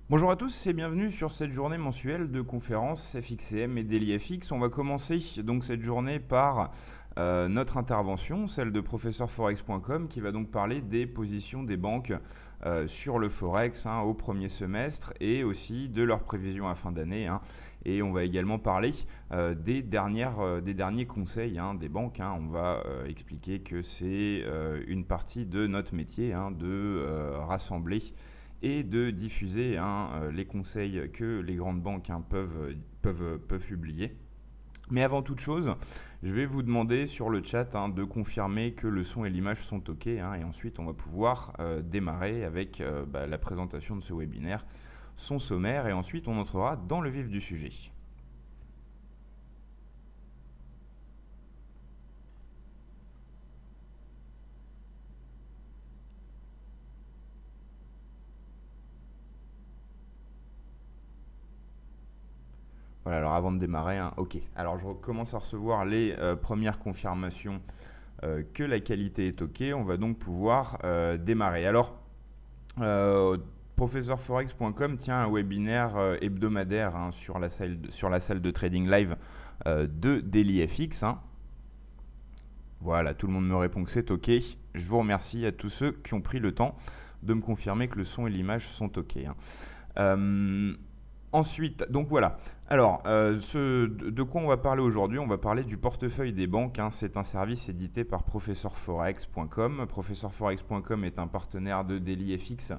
Bonjour à tous et bienvenue sur cette journée mensuelle de conférences FXCM et DailyFX. On va commencer donc cette journée par notre intervention, celle de professeurforex.com, qui va donc parler des positions des banques sur le Forex au premier semestre et aussi de leurs prévisions à fin d'année. Et on va également parler des derniers conseils des banques. On va expliquer que c'est une partie de notre métier de rassembler et de diffuser les conseils que les grandes banques peuvent publier. Mais avant toute chose, je vais vous demander sur le chat de confirmer que le son et l'image sont OK. Et ensuite, on va pouvoir démarrer avec la présentation de ce webinaire, son sommaire, et ensuite on entrera dans le vif du sujet. Voilà, alors avant de démarrer, OK. Alors je commence à recevoir les premières confirmations que la qualité est OK. On va donc pouvoir démarrer. Alors, professeurforex.com tient un webinaire hebdomadaire sur la salle de trading live de DailyFX. Voilà, tout le monde me répond que c'est OK. Je vous remercie à tous ceux qui ont pris le temps de me confirmer que le son et l'image sont OK. Ensuite, donc voilà. Alors, de quoi on va parler aujourd'hui? On va parler du portefeuille des banques. C'est un service édité par professeurforex.com. Professeurforex.com est un partenaire de DailyFX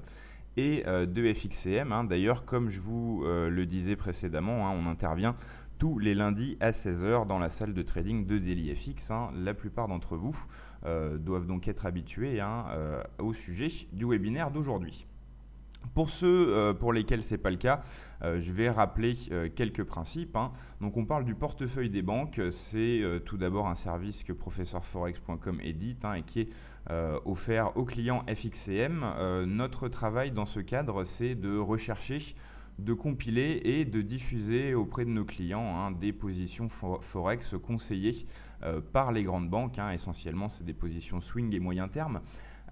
et de FXCM. D'ailleurs, comme je vous le disais précédemment, on intervient tous les lundis à 16 h dans la salle de trading de DailyFX. La plupart d'entre vous doivent donc être habitués au sujet du webinaire d'aujourd'hui. Pour ceux pour lesquels ce n'est pas le cas, je vais rappeler quelques principes. Donc on parle du portefeuille des banques. C'est tout d'abord un service que professeurforex.com édite et qui est offert aux clients FXCM. Notre travail dans ce cadre, c'est de rechercher, de compiler et de diffuser auprès de nos clients des positions Forex conseillées par les grandes banques. Essentiellement, c'est des positions swing et moyen terme.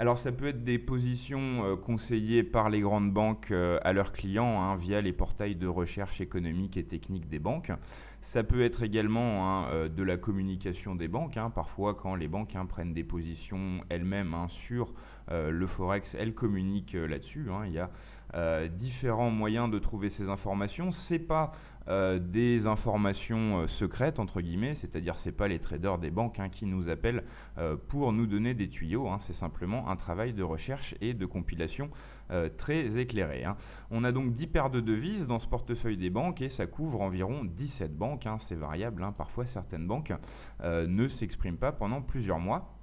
Alors ça peut être des positions conseillées par les grandes banques à leurs clients via les portails de recherche économique et technique des banques. Ça peut être également de la communication des banques. Parfois quand les banques prennent des positions elles-mêmes sur le Forex, elles communiquent là-dessus. Il y a différents moyens de trouver ces informations. C'est pas des informations secrètes entre guillemets, c'est-à-dire c'est pas les traders des banques qui nous appellent pour nous donner des tuyaux, c'est simplement un travail de recherche et de compilation très éclairé. On a donc 10 paires de devises dans ce portefeuille des banques et ça couvre environ 17 banques, c'est variable, parfois certaines banques ne s'expriment pas pendant plusieurs mois.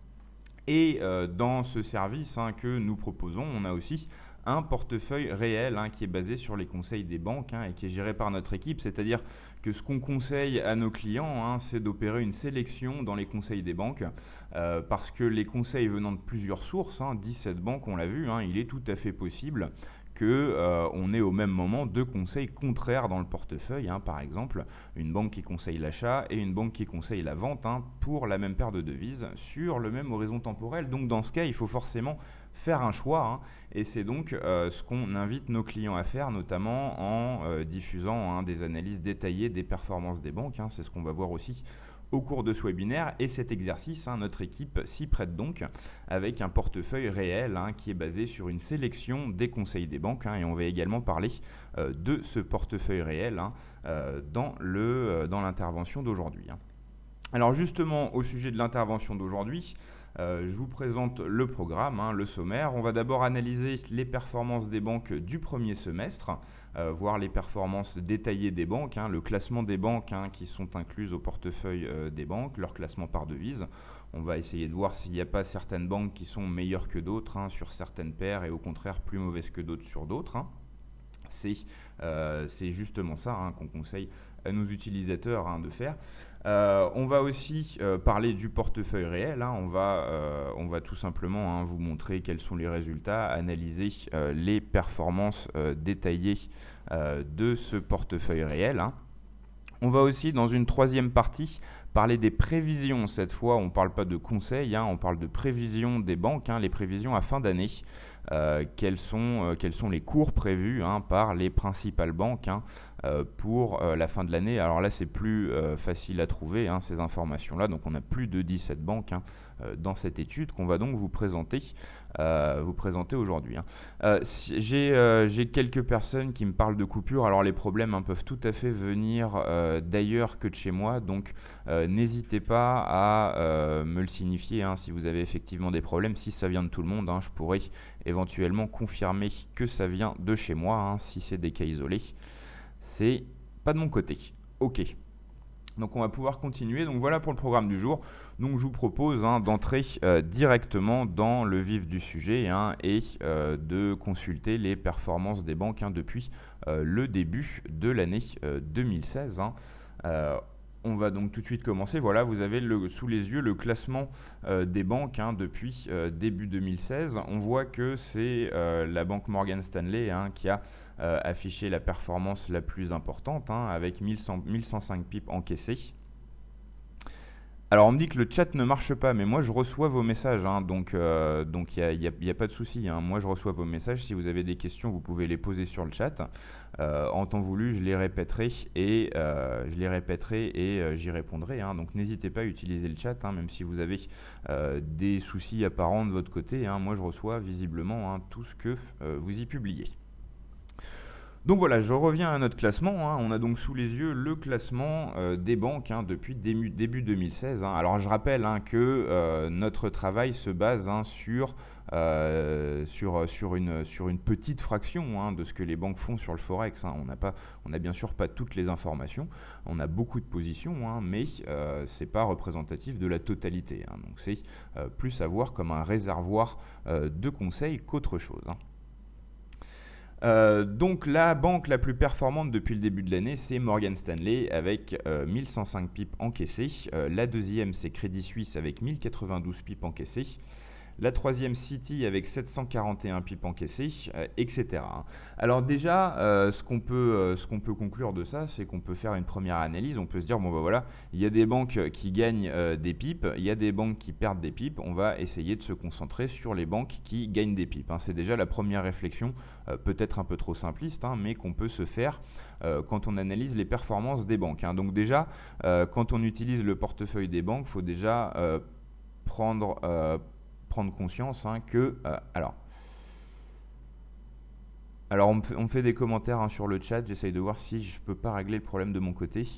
Et dans ce service que nous proposons, on a aussi un portefeuille réel qui est basé sur les conseils des banques et qui est géré par notre équipe. C'est-à-dire que ce qu'on conseille à nos clients, c'est d'opérer une sélection dans les conseils des banques parce que les conseils venant de plusieurs sources, 17 banques, on l'a vu, il est tout à fait possible qu'on ait au même moment deux conseils contraires dans le portefeuille. Par exemple, une banque qui conseille l'achat et une banque qui conseille la vente pour la même paire de devises sur le même horizon temporel. Donc dans ce cas, il faut forcément faire un choix et c'est donc ce qu'on invite nos clients à faire, notamment en diffusant des analyses détaillées des performances des banques. C'est ce qu'on va voir aussi au cours de ce webinaire, et cet exercice, notre équipe s'y prête donc avec un portefeuille réel qui est basé sur une sélection des conseils des banques et on va également parler de ce portefeuille réel dans l'intervention d'aujourd'hui. Alors justement, au sujet de l'intervention d'aujourd'hui, je vous présente le programme, le sommaire. On va d'abord analyser les performances des banques du premier semestre, voir les performances détaillées des banques, le classement des banques qui sont incluses au portefeuille des banques, leur classement par devise. On va essayer de voir s'il n'y a pas certaines banques qui sont meilleures que d'autres sur certaines paires et au contraire plus mauvaises que d'autres sur d'autres. C'est justement ça qu'on conseille à nos utilisateurs de faire. On va aussi parler du portefeuille réel. On va tout simplement vous montrer quels sont les résultats, analyser les performances détaillées de ce portefeuille réel. On va aussi, dans une troisième partie, parler des prévisions. Cette fois, on ne parle pas de conseils, on parle de prévisions des banques, les prévisions à fin d'année. quels sont les cours prévus par les principales banques pour la fin de l'année. Alors là, c'est plus facile à trouver ces informations-là. Donc on a plus de 17 banques dans cette étude qu'on va donc vous présenter aujourd'hui. J'ai quelques personnes qui me parlent de coupures. Alors les problèmes peuvent tout à fait venir d'ailleurs que de chez moi. Donc n'hésitez pas à me le signifier si vous avez effectivement des problèmes. Si ça vient de tout le monde, je pourrais éventuellement confirmer que ça vient de chez moi. Si c'est des cas isolés, c'est pas de mon côté. Ok. Donc on va pouvoir continuer. Donc voilà pour le programme du jour. Donc je vous propose d'entrer directement dans le vif du sujet et de consulter les performances des banques depuis le début de l'année 2016. On va donc tout de suite commencer. Voilà, vous avez sous les yeux le classement des banques depuis début 2016. On voit que c'est la banque Morgan Stanley qui a affiché la performance la plus importante avec 1105 pips encaissés. Alors on me dit que le chat ne marche pas, mais moi je reçois vos messages, donc il n'y a pas de souci. Moi je reçois vos messages. Si vous avez des questions, vous pouvez les poser sur le chat. En temps voulu, je les répéterai et j'y répondrai. Donc n'hésitez pas à utiliser le chat, même si vous avez des soucis apparents de votre côté. Moi je reçois visiblement tout ce que vous y publiez. Donc voilà, je reviens à notre classement. On a donc sous les yeux le classement des banques depuis début 2016. Alors je rappelle que notre travail se base sur une petite fraction de ce que les banques font sur le Forex. On n'a bien sûr pas toutes les informations. On a beaucoup de positions, mais ce n'est pas représentatif de la totalité. Donc c'est plus à voir comme un réservoir de conseils qu'autre chose. Donc la banque la plus performante depuis le début de l'année, c'est Morgan Stanley avec 1105 pips encaissés. La deuxième, c'est Crédit Suisse avec 1092 pips encaissés. La troisième, Citi avec 741 pips encaissés, etc. Alors déjà, ce qu'on peut conclure de ça, c'est qu'on peut faire une première analyse. On peut se dire, bon ben voilà, il y a des banques qui gagnent des pips, il y a des banques qui perdent des pips. On va essayer de se concentrer sur les banques qui gagnent des pips. C'est déjà la première réflexion, peut-être un peu trop simpliste, mais qu'on peut se faire quand on analyse les performances des banques. Donc déjà, quand on utilise le portefeuille des banques, il faut déjà prendre conscience que alors on me fait des commentaires sur le chat. J'essaye de voir si je peux pas régler le problème de mon côté.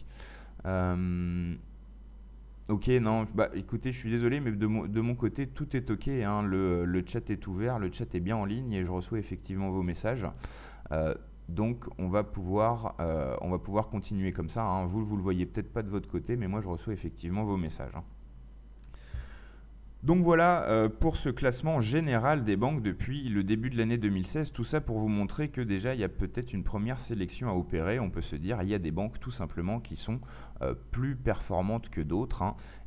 Ok, non, écoutez, je suis désolé, mais de mon côté tout est ok, le chat est ouvert, le chat est bien en ligne et je reçois effectivement vos messages. Donc on va pouvoir continuer comme ça. Vous le voyez peut-être pas de votre côté, mais moi je reçois effectivement vos messages. Donc voilà pour ce classement général des banques depuis le début de l'année 2016. Tout ça pour vous montrer que déjà il y a peut-être une première sélection à opérer. On peut se dire il y a des banques tout simplement qui sont plus performantes que d'autres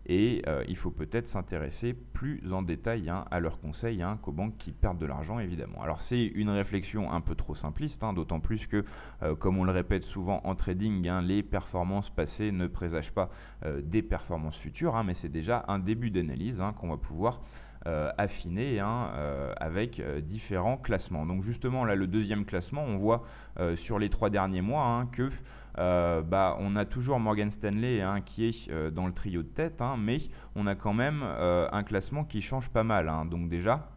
et il faut peut-être s'intéresser plus en détail à leurs conseils qu'aux banques qui perdent de l'argent évidemment. Alors c'est une réflexion un peu trop simpliste, d'autant plus que comme on le répète souvent en trading, les performances passées ne présagent pas des performances futures, mais c'est déjà un début d'analyse qu'on va pouvoir affiner avec différents classements. Donc justement là le deuxième classement, on voit sur les 3 derniers mois que on a toujours Morgan Stanley qui est dans le trio de tête, mais on a quand même un classement qui change pas mal. Donc déjà,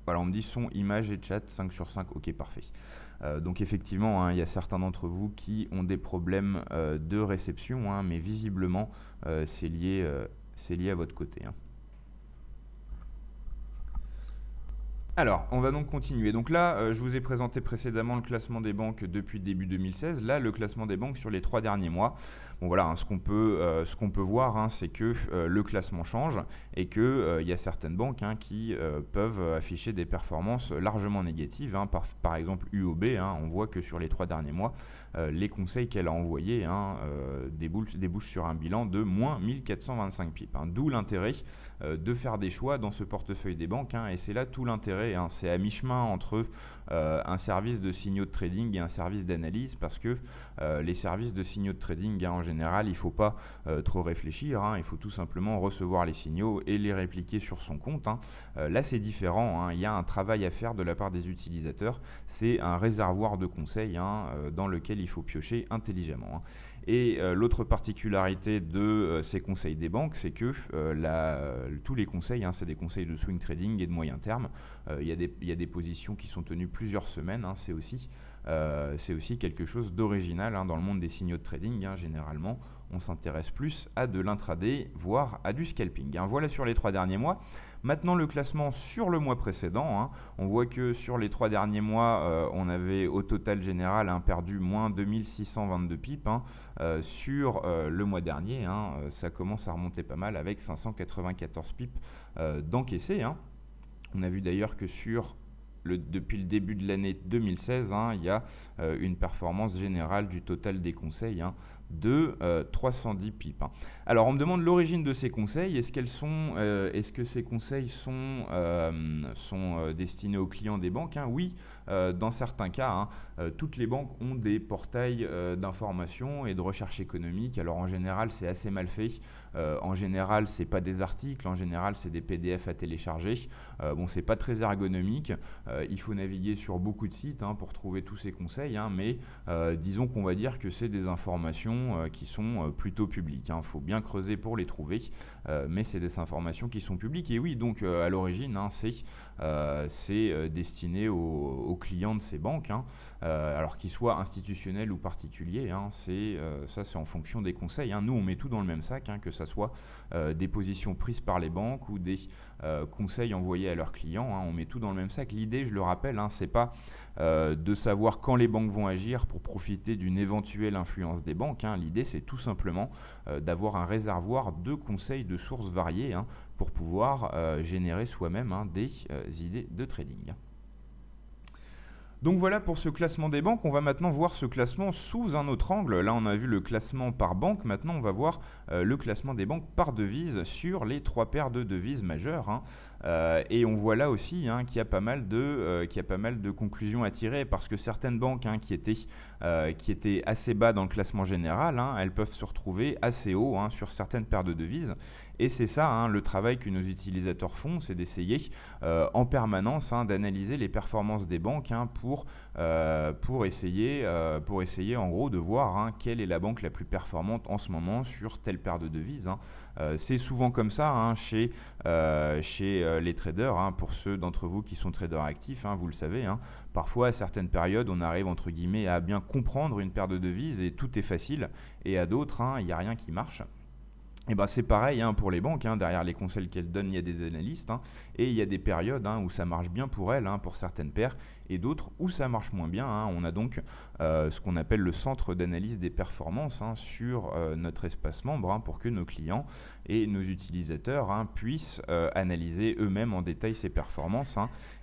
voilà, on me dit son, image et chat 5 sur 5, ok parfait. Donc effectivement, il y a certains d'entre vous qui ont des problèmes de réception, mais visiblement c'est lié à votre côté. Alors, on va donc continuer. Donc là, je vous ai présenté précédemment le classement des banques depuis début 2016. Là, le classement des banques sur les 3 derniers mois. Bon voilà, ce qu'on peut voir, c'est que le classement change et qu'il y a certaines banques qui peuvent afficher des performances largement négatives. Par exemple, UOB, on voit que sur les 3 derniers mois, les conseils qu'elle a envoyés débouchent sur un bilan de moins 1425 pips. D'où l'intérêt de faire des choix dans ce portefeuille des banques, et c'est là tout l'intérêt. C'est à mi-chemin entre un service de signaux de trading et un service d'analyse, parce que les services de signaux de trading, en général, il ne faut pas trop réfléchir, il faut tout simplement recevoir les signaux et les répliquer sur son compte. Là, c'est différent, il y a un travail à faire de la part des utilisateurs, c'est un réservoir de conseils dans lequel il faut piocher intelligemment. Et l'autre particularité de ces conseils des banques, c'est que tous les conseils, c'est des conseils de swing trading et de moyen terme. Il y a des positions qui sont tenues plusieurs semaines, c'est aussi quelque chose d'original dans le monde des signaux de trading. Généralement, on s'intéresse plus à de l'intraday, voire à du scalping. Voilà sur les 3 derniers mois. Maintenant, le classement sur le mois précédent. On voit que sur les 3 derniers mois, on avait au total général perdu moins 2622 pips. Sur le mois dernier, ça commence à remonter pas mal avec 594 pips d'encaissés. On a vu d'ailleurs que depuis le début de l'année 2016, il y a une performance générale du total des conseils de 310 pips. Alors on me demande l'origine de ces conseils. Est-ce que ces conseils sont destinés aux clients des banques? Oui, dans certains cas, toutes les banques ont des portails d'information et de recherche économique. Alors en général, c'est assez mal fait. En général, c'est pas des articles. En général, c'est des PDF à télécharger. C'est pas très ergonomique. Il faut naviguer sur beaucoup de sites pour trouver tous ces conseils. Mais disons qu'on va dire que c'est des informations qui sont plutôt publiques. Il faut bien creuser pour les trouver, mais c'est des informations qui sont publiques. Et oui, donc à l'origine, c'est destiné aux clients de ces banques, alors qu'ils soient institutionnels ou particuliers. C'est en fonction des conseils. Nous, on met tout dans le même sac, que ce soit des positions prises par les banques ou des conseils envoyés à leurs clients. On met tout dans le même sac. L'idée, je le rappelle, c'est pas de savoir quand les banques vont agir pour profiter d'une éventuelle influence des banques. L'idée, c'est tout simplement d'avoir un réservoir de conseils de sources variées pour pouvoir générer soi-même des idées de trading. Donc voilà pour ce classement des banques. On va maintenant voir ce classement sous un autre angle. Là, on a vu le classement par banque. Maintenant, on va voir le classement des banques par devise sur les 3 paires de devises majeures. Et on voit là aussi qu'il y a pas mal de conclusions à tirer, parce que certaines banques qui étaient assez bas dans le classement général, elles peuvent se retrouver assez haut sur certaines paires de devises. Et c'est ça le travail que nos utilisateurs font, c'est d'essayer en permanence d'analyser les performances des banques pour essayer en gros de voir quelle est la banque la plus performante en ce moment sur telle paire de devises. C'est souvent comme ça chez les traders. Pour ceux d'entre vous qui sont traders actifs, vous le savez, parfois à certaines périodes on arrive entre guillemets à bien comprendre une paire de devises et tout est facile, et à d'autres il n'y a rien qui marche. Et c'est pareil pour les banques. Derrière les conseils qu'elles donnent, il y a des analystes, et il y a des périodes où ça marche bien pour elles, pour certaines paires, et d'autres où ça marche moins bien. On a donc ce qu'on appelle le centre d'analyse des performances sur notre espace membre, pour que nos clients et nos utilisateurs puissent analyser eux-mêmes en détail ces performances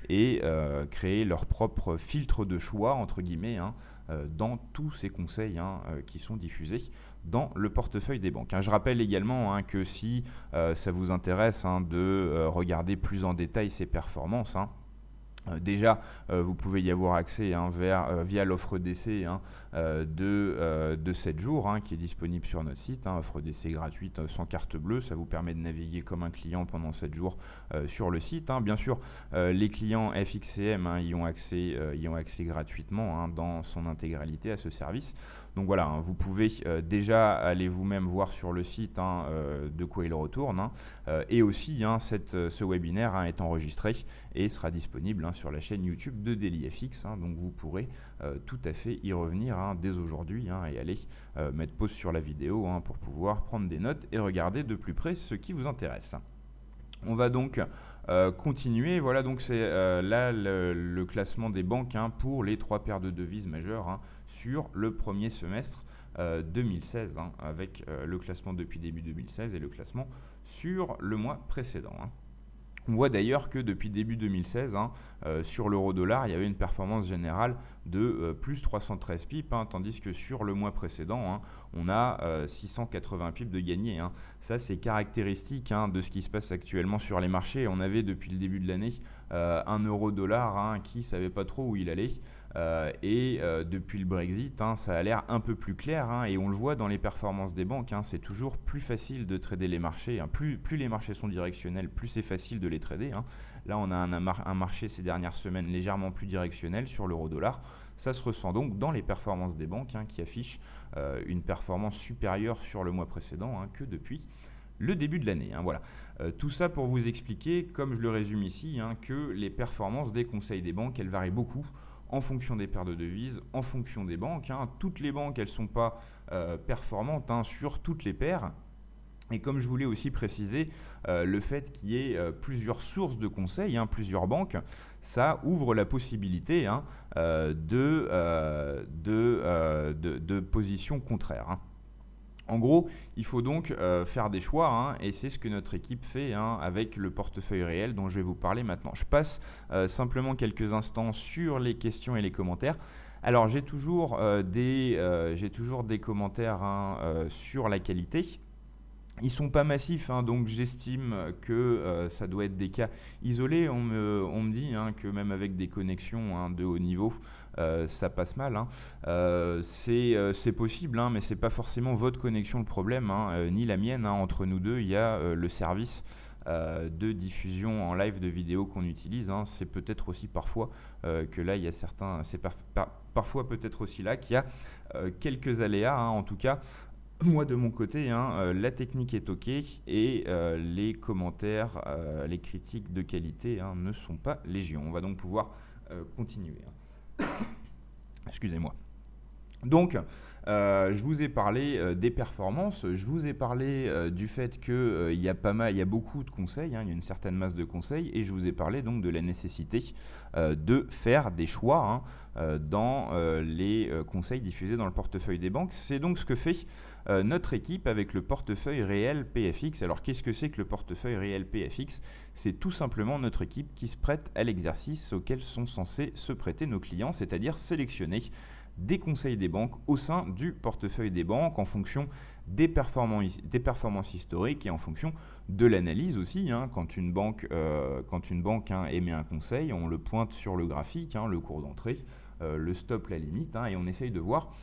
et créer leur propre filtre de choix, entre guillemets, dans tous ces conseils qui sont diffusés dans le portefeuille des banques. Je rappelle également que si ça vous intéresse de regarder plus en détail ces performances, déjà, vous pouvez y avoir accès via l'offre d'essai de 7 jours qui est disponible sur notre site. Offre d'essai gratuite sans carte bleue, ça vous permet de naviguer comme un client pendant 7 jours sur le site. Bien sûr, les clients FXCM y ont accès gratuitement dans son intégralité à ce service. Donc voilà, vous pouvez déjà aller vous-même voir sur le site de quoi il retourne. Et aussi, ce webinaire est enregistré et sera disponible sur la chaîne YouTube de DailyFX. Donc vous pourrez tout à fait y revenir dès aujourd'hui et aller mettre pause sur la vidéo pour pouvoir prendre des notes et regarder de plus près ce qui vous intéresse. On va donc continuer. Voilà, donc c'est là le classement des banques pour les 3 paires de devises majeures sur le premier semestre 2016, avec le classement depuis début 2016 et le classement sur le mois précédent. On voit d'ailleurs que depuis début 2016, sur l'euro-dollar, il y avait une performance générale de plus 313 pips, tandis que sur le mois précédent, on a 680 pips de gagné. Ça, c'est caractéristique de ce qui se passe actuellement sur les marchés. On avait depuis le début de l'année un euro-dollar qui ne savait pas trop où il allait. Depuis le Brexit, ça a l'air un peu plus clair, et on le voit dans les performances des banques. C'est toujours plus facile de trader les marchés. Plus les marchés sont directionnels, plus c'est facile de les trader. Là, on a un marché ces dernières semaines légèrement plus directionnel sur l'euro-dollar. Ça se ressent donc dans les performances des banques qui affichent une performance supérieure sur le mois précédent que depuis le début de l'année. Voilà. Tout ça pour vous expliquer, comme je le résume ici, que les performances des conseils des banques, elles varient beaucoup en fonction des paires de devises, en fonction des banques. Toutes les banques, elles ne sont pas performantes sur toutes les paires. Et comme je voulais aussi préciser, le fait qu'il y ait plusieurs sources de conseils, plusieurs banques, ça ouvre la possibilité de positions contraires. En gros, il faut donc faire des choix, et c'est ce que notre équipe fait avec le portefeuille réel dont je vais vous parler maintenant. Je passe simplement quelques instants sur les questions et les commentaires. Alors, j'ai toujours des commentaires sur la qualité. Ils ne sont pas massifs, donc j'estime que ça doit être des cas isolés. On me dit que même avec des connexions de haut niveau, ça passe mal. C'est possible, mais ce n'est pas forcément votre connexion le problème, ni la mienne. Entre nous deux, il y a le service de diffusion en live de vidéos qu'on utilise. C'est peut-être aussi parfois que là, il y a certains... C'est parfois peut-être aussi là qu'il y a quelques aléas, en tout cas. Moi, de mon côté, la technique est OK et les commentaires, les critiques de qualité ne sont pas légion. On va donc pouvoir continuer. Excusez-moi. Donc, je vous ai parlé des performances, je vous ai parlé du fait qu'il y a beaucoup de conseils, il y a une certaine masse de conseils, et je vous ai parlé donc de la nécessité de faire des choix dans les conseils diffusés dans le portefeuille des banques. C'est donc ce que fait notre équipe avec le portefeuille réel PFX. Alors, qu'est-ce que c'est que le portefeuille réel PFX? C'est tout simplement notre équipe qui se prête à l'exercice auquel sont censés se prêter nos clients, c'est-à-dire sélectionner des conseils des banques au sein du portefeuille des banques en fonction des performances historiques et en fonction de l'analyse aussi. Quand une banque émet un conseil, on le pointe sur le graphique, le cours d'entrée, le stop, la limite, et on essaye de voir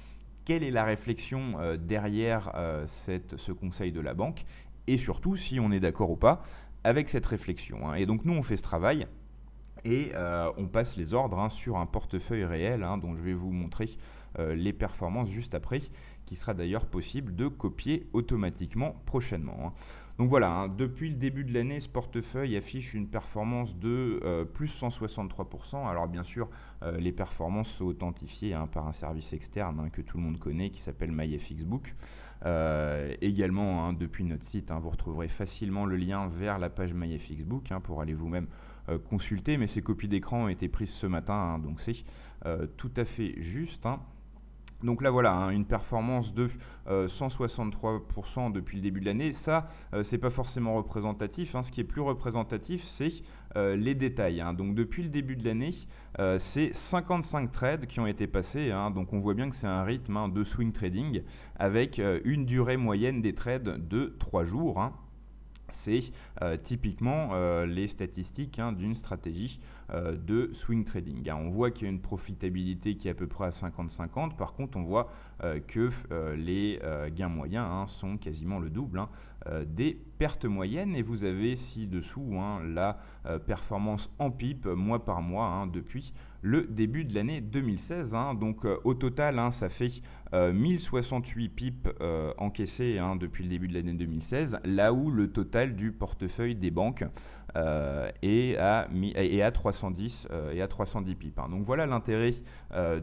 quelle est la réflexion derrière ce conseil de la banque et surtout si on est d'accord ou pas avec cette réflexion. Et donc nous, on fait ce travail. Et on passe les ordres sur un portefeuille réel dont je vais vous montrer les performances juste après, qui sera d'ailleurs possible de copier automatiquement prochainement. Donc voilà, depuis le début de l'année, ce portefeuille affiche une performance de plus 163%. Alors bien sûr, les performances sont authentifiées par un service externe que tout le monde connaît, qui s'appelle MyFXBook. Également, depuis notre site, vous retrouverez facilement le lien vers la page MyFXBook pour aller vous-même consulter, mais ces copies d'écran ont été prises ce matin, donc c'est tout à fait juste. Donc là voilà, une performance de 163% depuis le début de l'année. Ça, c'est pas forcément représentatif. Ce qui est plus représentatif, c'est les détails. Donc depuis le début de l'année, c'est 55 trades qui ont été passés. Donc on voit bien que c'est un rythme de swing trading avec une durée moyenne des trades de 3 jours. C'est typiquement les statistiques d'une stratégie de swing trading. On voit qu'il y a une profitabilité qui est à peu près à 50-50. Par contre, on voit que les gains moyens sont quasiment le double des pertes moyennes. Et vous avez ci-dessous la performance en pipe mois par mois depuis le début de l'année 2016. Donc au total, ça fait 1068 pips encaissés depuis le début de l'année 2016, là où le total du portefeuille des banques est à 310 pips. Donc voilà l'intérêt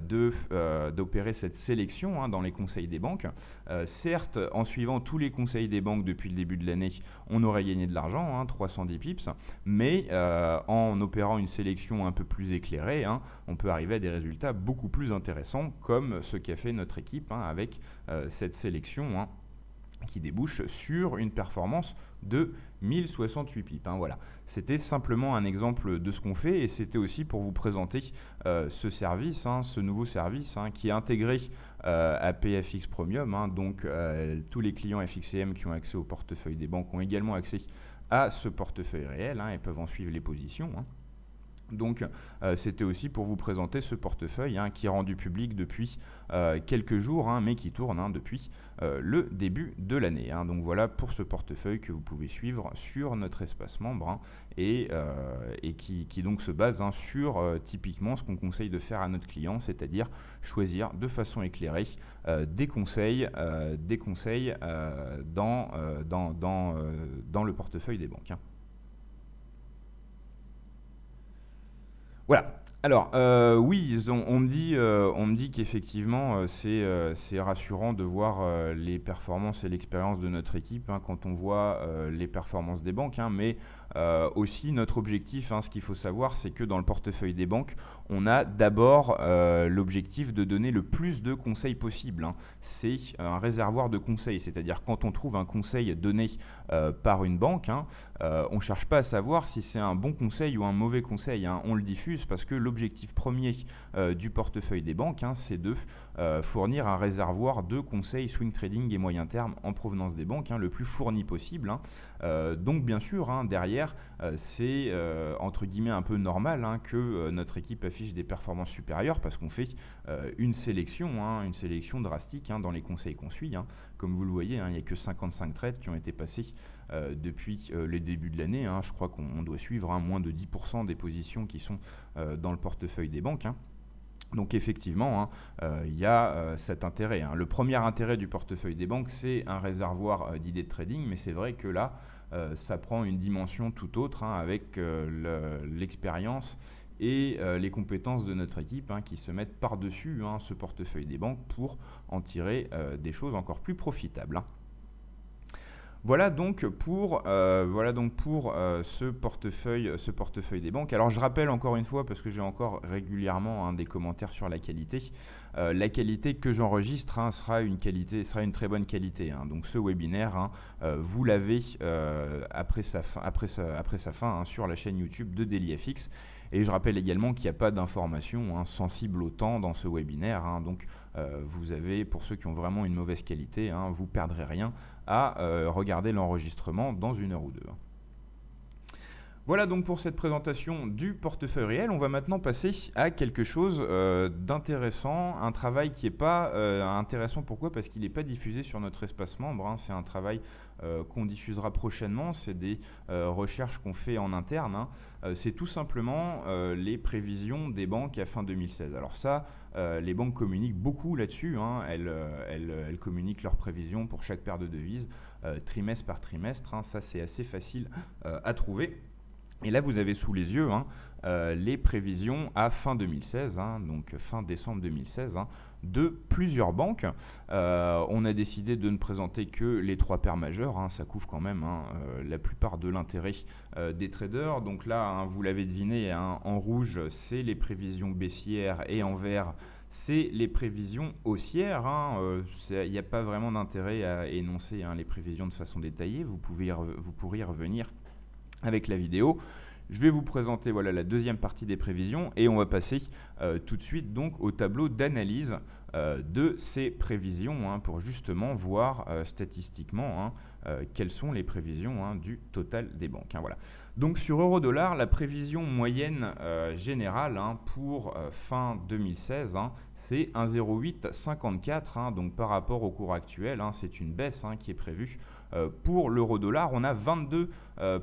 d'opérer cette sélection dans les conseils des banques. Certes, en suivant tous les conseils des banques depuis le début de l'année, on aurait gagné de l'argent, 310 pips, mais en opérant une sélection un peu plus éclairée, on peut arriver à des résultats beaucoup plus intéressants, comme ce qu'a fait notre équipe avec cette sélection qui débouche sur une performance de 1068 pips. Voilà. C'était simplement un exemple de ce qu'on fait et c'était aussi pour vous présenter ce service, ce nouveau service qui est intégré à PFX Premium. Donc tous les clients FXCM qui ont accès au portefeuille des banques ont également accès à ce portefeuille réel et peuvent en suivre les positions. Donc c'était aussi pour vous présenter ce portefeuille qui est rendu public depuis quelques jours, mais qui tourne depuis le début de l'année. Donc voilà pour ce portefeuille que vous pouvez suivre sur notre espace membre et qui donc se base sur typiquement ce qu'on conseille de faire à notre client, c'est-à-dire choisir de façon éclairée des conseils dans le portefeuille des banques. Voilà. Alors, oui, on me dit qu'effectivement, c'est rassurant de voir les performances et l'expérience de notre équipe quand on voit les performances des banques. Mais aussi, notre objectif, ce qu'il faut savoir, c'est que dans le portefeuille des banques, on a d'abord l'objectif de donner le plus de conseils possible. C'est un réservoir de conseils, c'est-à-dire quand on trouve un conseil donné par une banque, on ne cherche pas à savoir si c'est un bon conseil ou un mauvais conseil. On le diffuse parce que l'objectif premier du portefeuille des banques, c'est de fournir un réservoir de conseils swing trading et moyen terme en provenance des banques, le plus fourni possible. Donc bien sûr, derrière, c'est entre guillemets un peu normal que notre équipe affiche des performances supérieures parce qu'on fait une sélection drastique dans les conseils qu'on suit. Comme vous le voyez, il n'y a que 55 trades qui ont été passés depuis les débuts de l'année. Je crois qu'on doit suivre moins de 10% des positions qui sont dans le portefeuille des banques. Donc effectivement, il y a cet intérêt. Le premier intérêt du portefeuille des banques, c'est un réservoir d'idées de trading, mais c'est vrai que là, ça prend une dimension tout autre avec l'expérience et les compétences de notre équipe qui se mettent par-dessus ce portefeuille des banques pour en tirer des choses encore plus profitables. Voilà donc pour ce portefeuille des banques. Alors je rappelle encore une fois, parce que j'ai encore régulièrement des commentaires sur la qualité, la qualité que j'enregistre sera une très bonne qualité. Donc ce webinaire, vous l'avez après sa fin sur la chaîne YouTube de DailyFX. Et je rappelle également qu'il n'y a pas d'informations sensibles au temps dans ce webinaire. Donc vous avez, pour ceux qui ont vraiment une mauvaise qualité, vous ne perdrez rien à regarder l'enregistrement dans 1 heure ou 2. Voilà donc pour cette présentation du portefeuille réel. On va maintenant passer à quelque chose d'intéressant, un travail qui n'est pas intéressant. Pourquoi? Parce qu'il n'est pas diffusé sur notre espace membre. C'est un travail qu'on diffusera prochainement. C'est des recherches qu'on fait en interne. C'est tout simplement les prévisions des banques à fin 2016. Alors ça, les banques communiquent beaucoup là-dessus. Elles communiquent leurs prévisions pour chaque paire de devises, trimestre par trimestre. Ça, c'est assez facile à trouver. Et là, vous avez sous les yeux les prévisions à fin 2016, donc fin décembre 2016, de plusieurs banques. On a décidé de ne présenter que les 3 paires majeures. Ça couvre quand même la plupart de l'intérêt des traders. Donc là, vous l'avez deviné, en rouge, c'est les prévisions baissières et en vert, c'est les prévisions haussières. Il n'y a pas vraiment d'intérêt à énoncer les prévisions de façon détaillée. Vous pourrez y revenir avec la vidéo. Je vais vous présenter la deuxième partie des prévisions et on va passer tout de suite donc au tableau d'analyse de ces prévisions pour justement voir statistiquement quelles sont les prévisions du total des banques. Voilà. Donc sur euro-dollar, la prévision moyenne générale pour fin 2016, c'est 1,0854. Donc par rapport au cours actuel, c'est une baisse qui est prévue. Pour l'euro-dollar, on a 22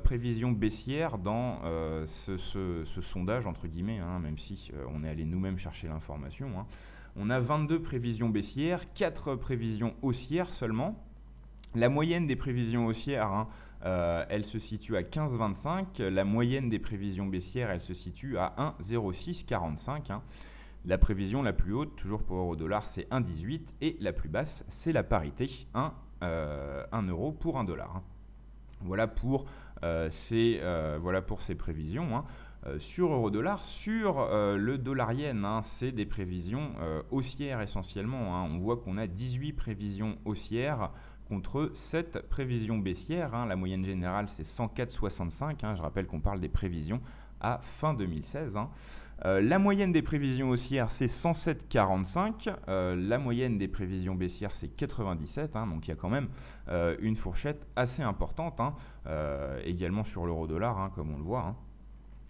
prévisions baissières dans ce sondage, entre guillemets, même si on est allé nous-mêmes chercher l'information. On a 22 prévisions baissières, 4 prévisions haussières seulement. La moyenne des prévisions haussières, elle se situe à 15,25. La moyenne des prévisions baissières, elle se situe à 1,0645. La prévision la plus haute, toujours pour euro-dollar, c'est 1,18 et la plus basse, c'est la parité, 1 euro pour 1 dollar. Voilà pour ces prévisions. Sur euro-dollar, sur le dollar-yen, c'est des prévisions haussières essentiellement. On voit qu'on a 18 prévisions haussières contre 7 prévisions baissières. La moyenne générale, c'est 104,65. Je rappelle qu'on parle des prévisions à fin 2016. La moyenne des prévisions haussières, c'est 107,45. La moyenne des prévisions baissières, c'est 97. Donc il y a quand même une fourchette assez importante. Également sur l'euro-dollar, comme on le voit.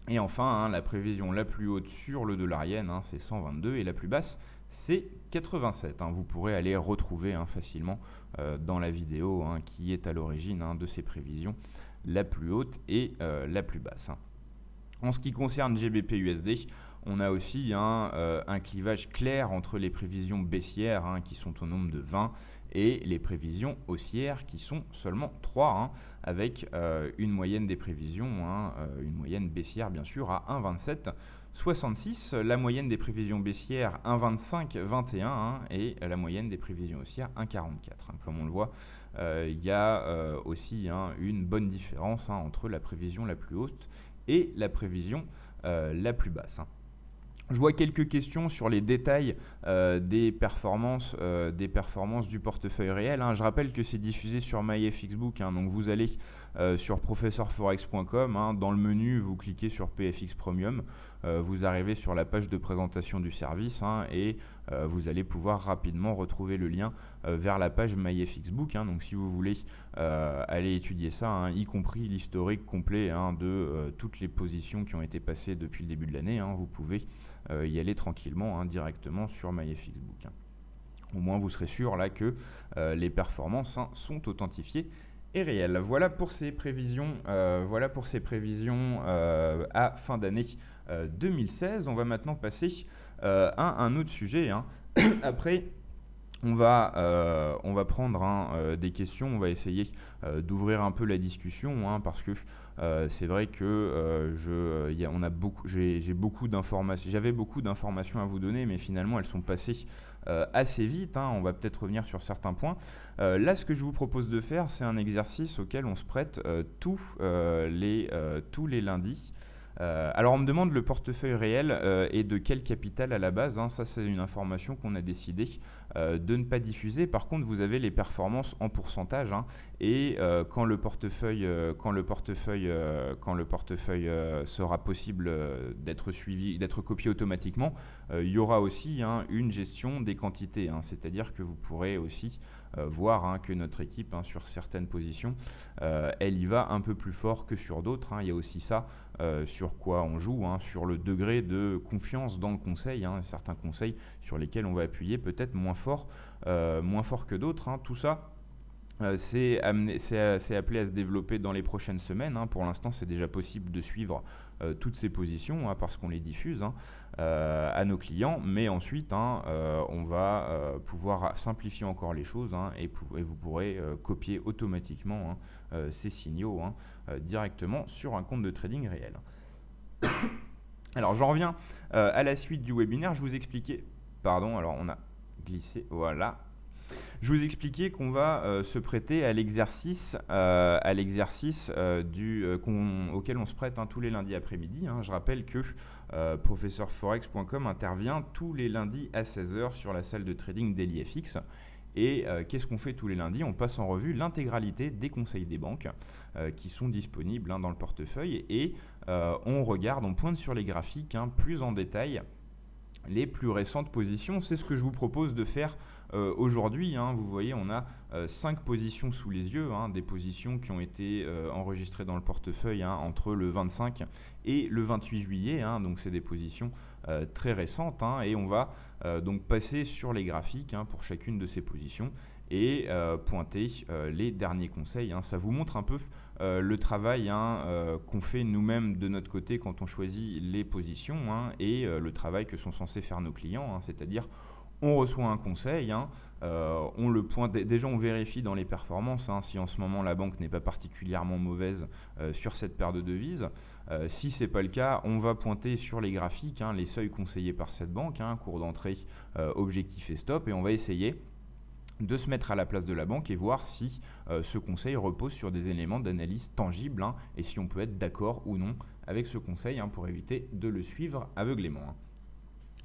Et enfin, la prévision la plus haute sur le dollar yen, c'est 122. Et la plus basse, c'est 87. Vous pourrez aller retrouver facilement dans la vidéo qui est à l'origine de ces prévisions, la plus haute et la plus basse. En ce qui concerne GBP/USD, on a aussi un clivage clair entre les prévisions baissières qui sont au nombre de 20 et les prévisions haussières qui sont seulement 3, avec une moyenne des prévisions, une moyenne baissière bien sûr à 1,2766, la moyenne des prévisions baissières 1,2521 et la moyenne des prévisions haussières 1,44. Comme on le voit, il y a aussi une bonne différence entre la prévision la plus haute et la prévision la plus basse. Je vois quelques questions sur les détails des performances du portefeuille réel. Je rappelle que c'est diffusé sur MyFXBook, donc vous allez sur professeurforex.com, dans le menu vous cliquez sur PFX Premium, vous arrivez sur la page de présentation du service et vous allez pouvoir rapidement retrouver le lien vers la page MyFXBook. Donc si vous voulez aller étudier ça, y compris l'historique complet de toutes les positions qui ont été passées depuis le début de l'année, vous pouvez y aller tranquillement directement sur MyFXBook. Au moins vous serez sûr là que les performances sont authentifiées et réelles. Voilà pour ces prévisions, à fin d'année 2016. On va maintenant passer à un autre sujet. Après, on va prendre des questions, on va essayer d'ouvrir un peu la discussion, parce que c'est vrai que j'avais beaucoup d'informations à vous donner, mais finalement elles sont passées assez vite. On va peut-être revenir sur certains points. Là, ce que je vous propose de faire, c'est un exercice auquel on se prête tous les lundis. Alors on me demande le portefeuille réel et de quel capital à la base. Ça, c'est une information qu'on a décidé de ne pas diffuser. Par contre, vous avez les performances en pourcentage, et quand le portefeuille sera possible d'être suivi, d'être copié automatiquement, il y aura aussi une gestion des quantités. C'est-à-dire que vous pourrez aussi voir que notre équipe, sur certaines positions, elle y va un peu plus fort que sur d'autres. Il y a aussi ça sur quoi on joue, sur le degré de confiance dans le conseil. Certains conseils sur lesquels on va appuyer peut-être moins fort que d'autres. Tout ça, c'est appelé à se développer dans les prochaines semaines. Pour l'instant, c'est déjà possible de suivre toutes ces positions parce qu'on les diffuse à nos clients, mais ensuite on va pouvoir simplifier encore les choses et vous pourrez copier automatiquement ces signaux directement sur un compte de trading réel. Alors j'en reviens à la suite du webinaire. Je vous expliquais, pardon, alors on a glissé, voilà. Je vous expliquais qu'on va se prêter à l'exercice auquel on se prête tous les lundis après-midi. Je rappelle que professeurforex.com intervient tous les lundis à 16 h sur la salle de trading DailyFX. Et qu'est-ce qu'on fait tous les lundis? On passe en revue l'intégralité des conseils des banques qui sont disponibles dans le portefeuille, et on pointe sur les graphiques plus en détail les plus récentes positions. C'est ce que je vous propose de faire aujourd'hui. Vous voyez, on a 5 positions sous les yeux, des positions qui ont été enregistrées dans le portefeuille entre le 25 et le 28 juillet. Donc c'est des positions très récentes, et on va donc passer sur les graphiques pour chacune de ces positions et pointer les derniers conseils. Ça vous montre un peu le travail qu'on fait nous-mêmes de notre côté quand on choisit les positions, et le travail que sont censés faire nos clients, c'est-à-dire on reçoit un conseil, on le pointe, déjà on vérifie dans les performances si en ce moment la banque n'est pas particulièrement mauvaise sur cette paire de devises. Si ce n'est pas le cas, on va pointer sur les graphiques les seuils conseillés par cette banque, cours d'entrée, objectif et stop, et on va essayer de se mettre à la place de la banque et voir si ce conseil repose sur des éléments d'analyse tangibles, et si on peut être d'accord ou non avec ce conseil pour éviter de le suivre aveuglément.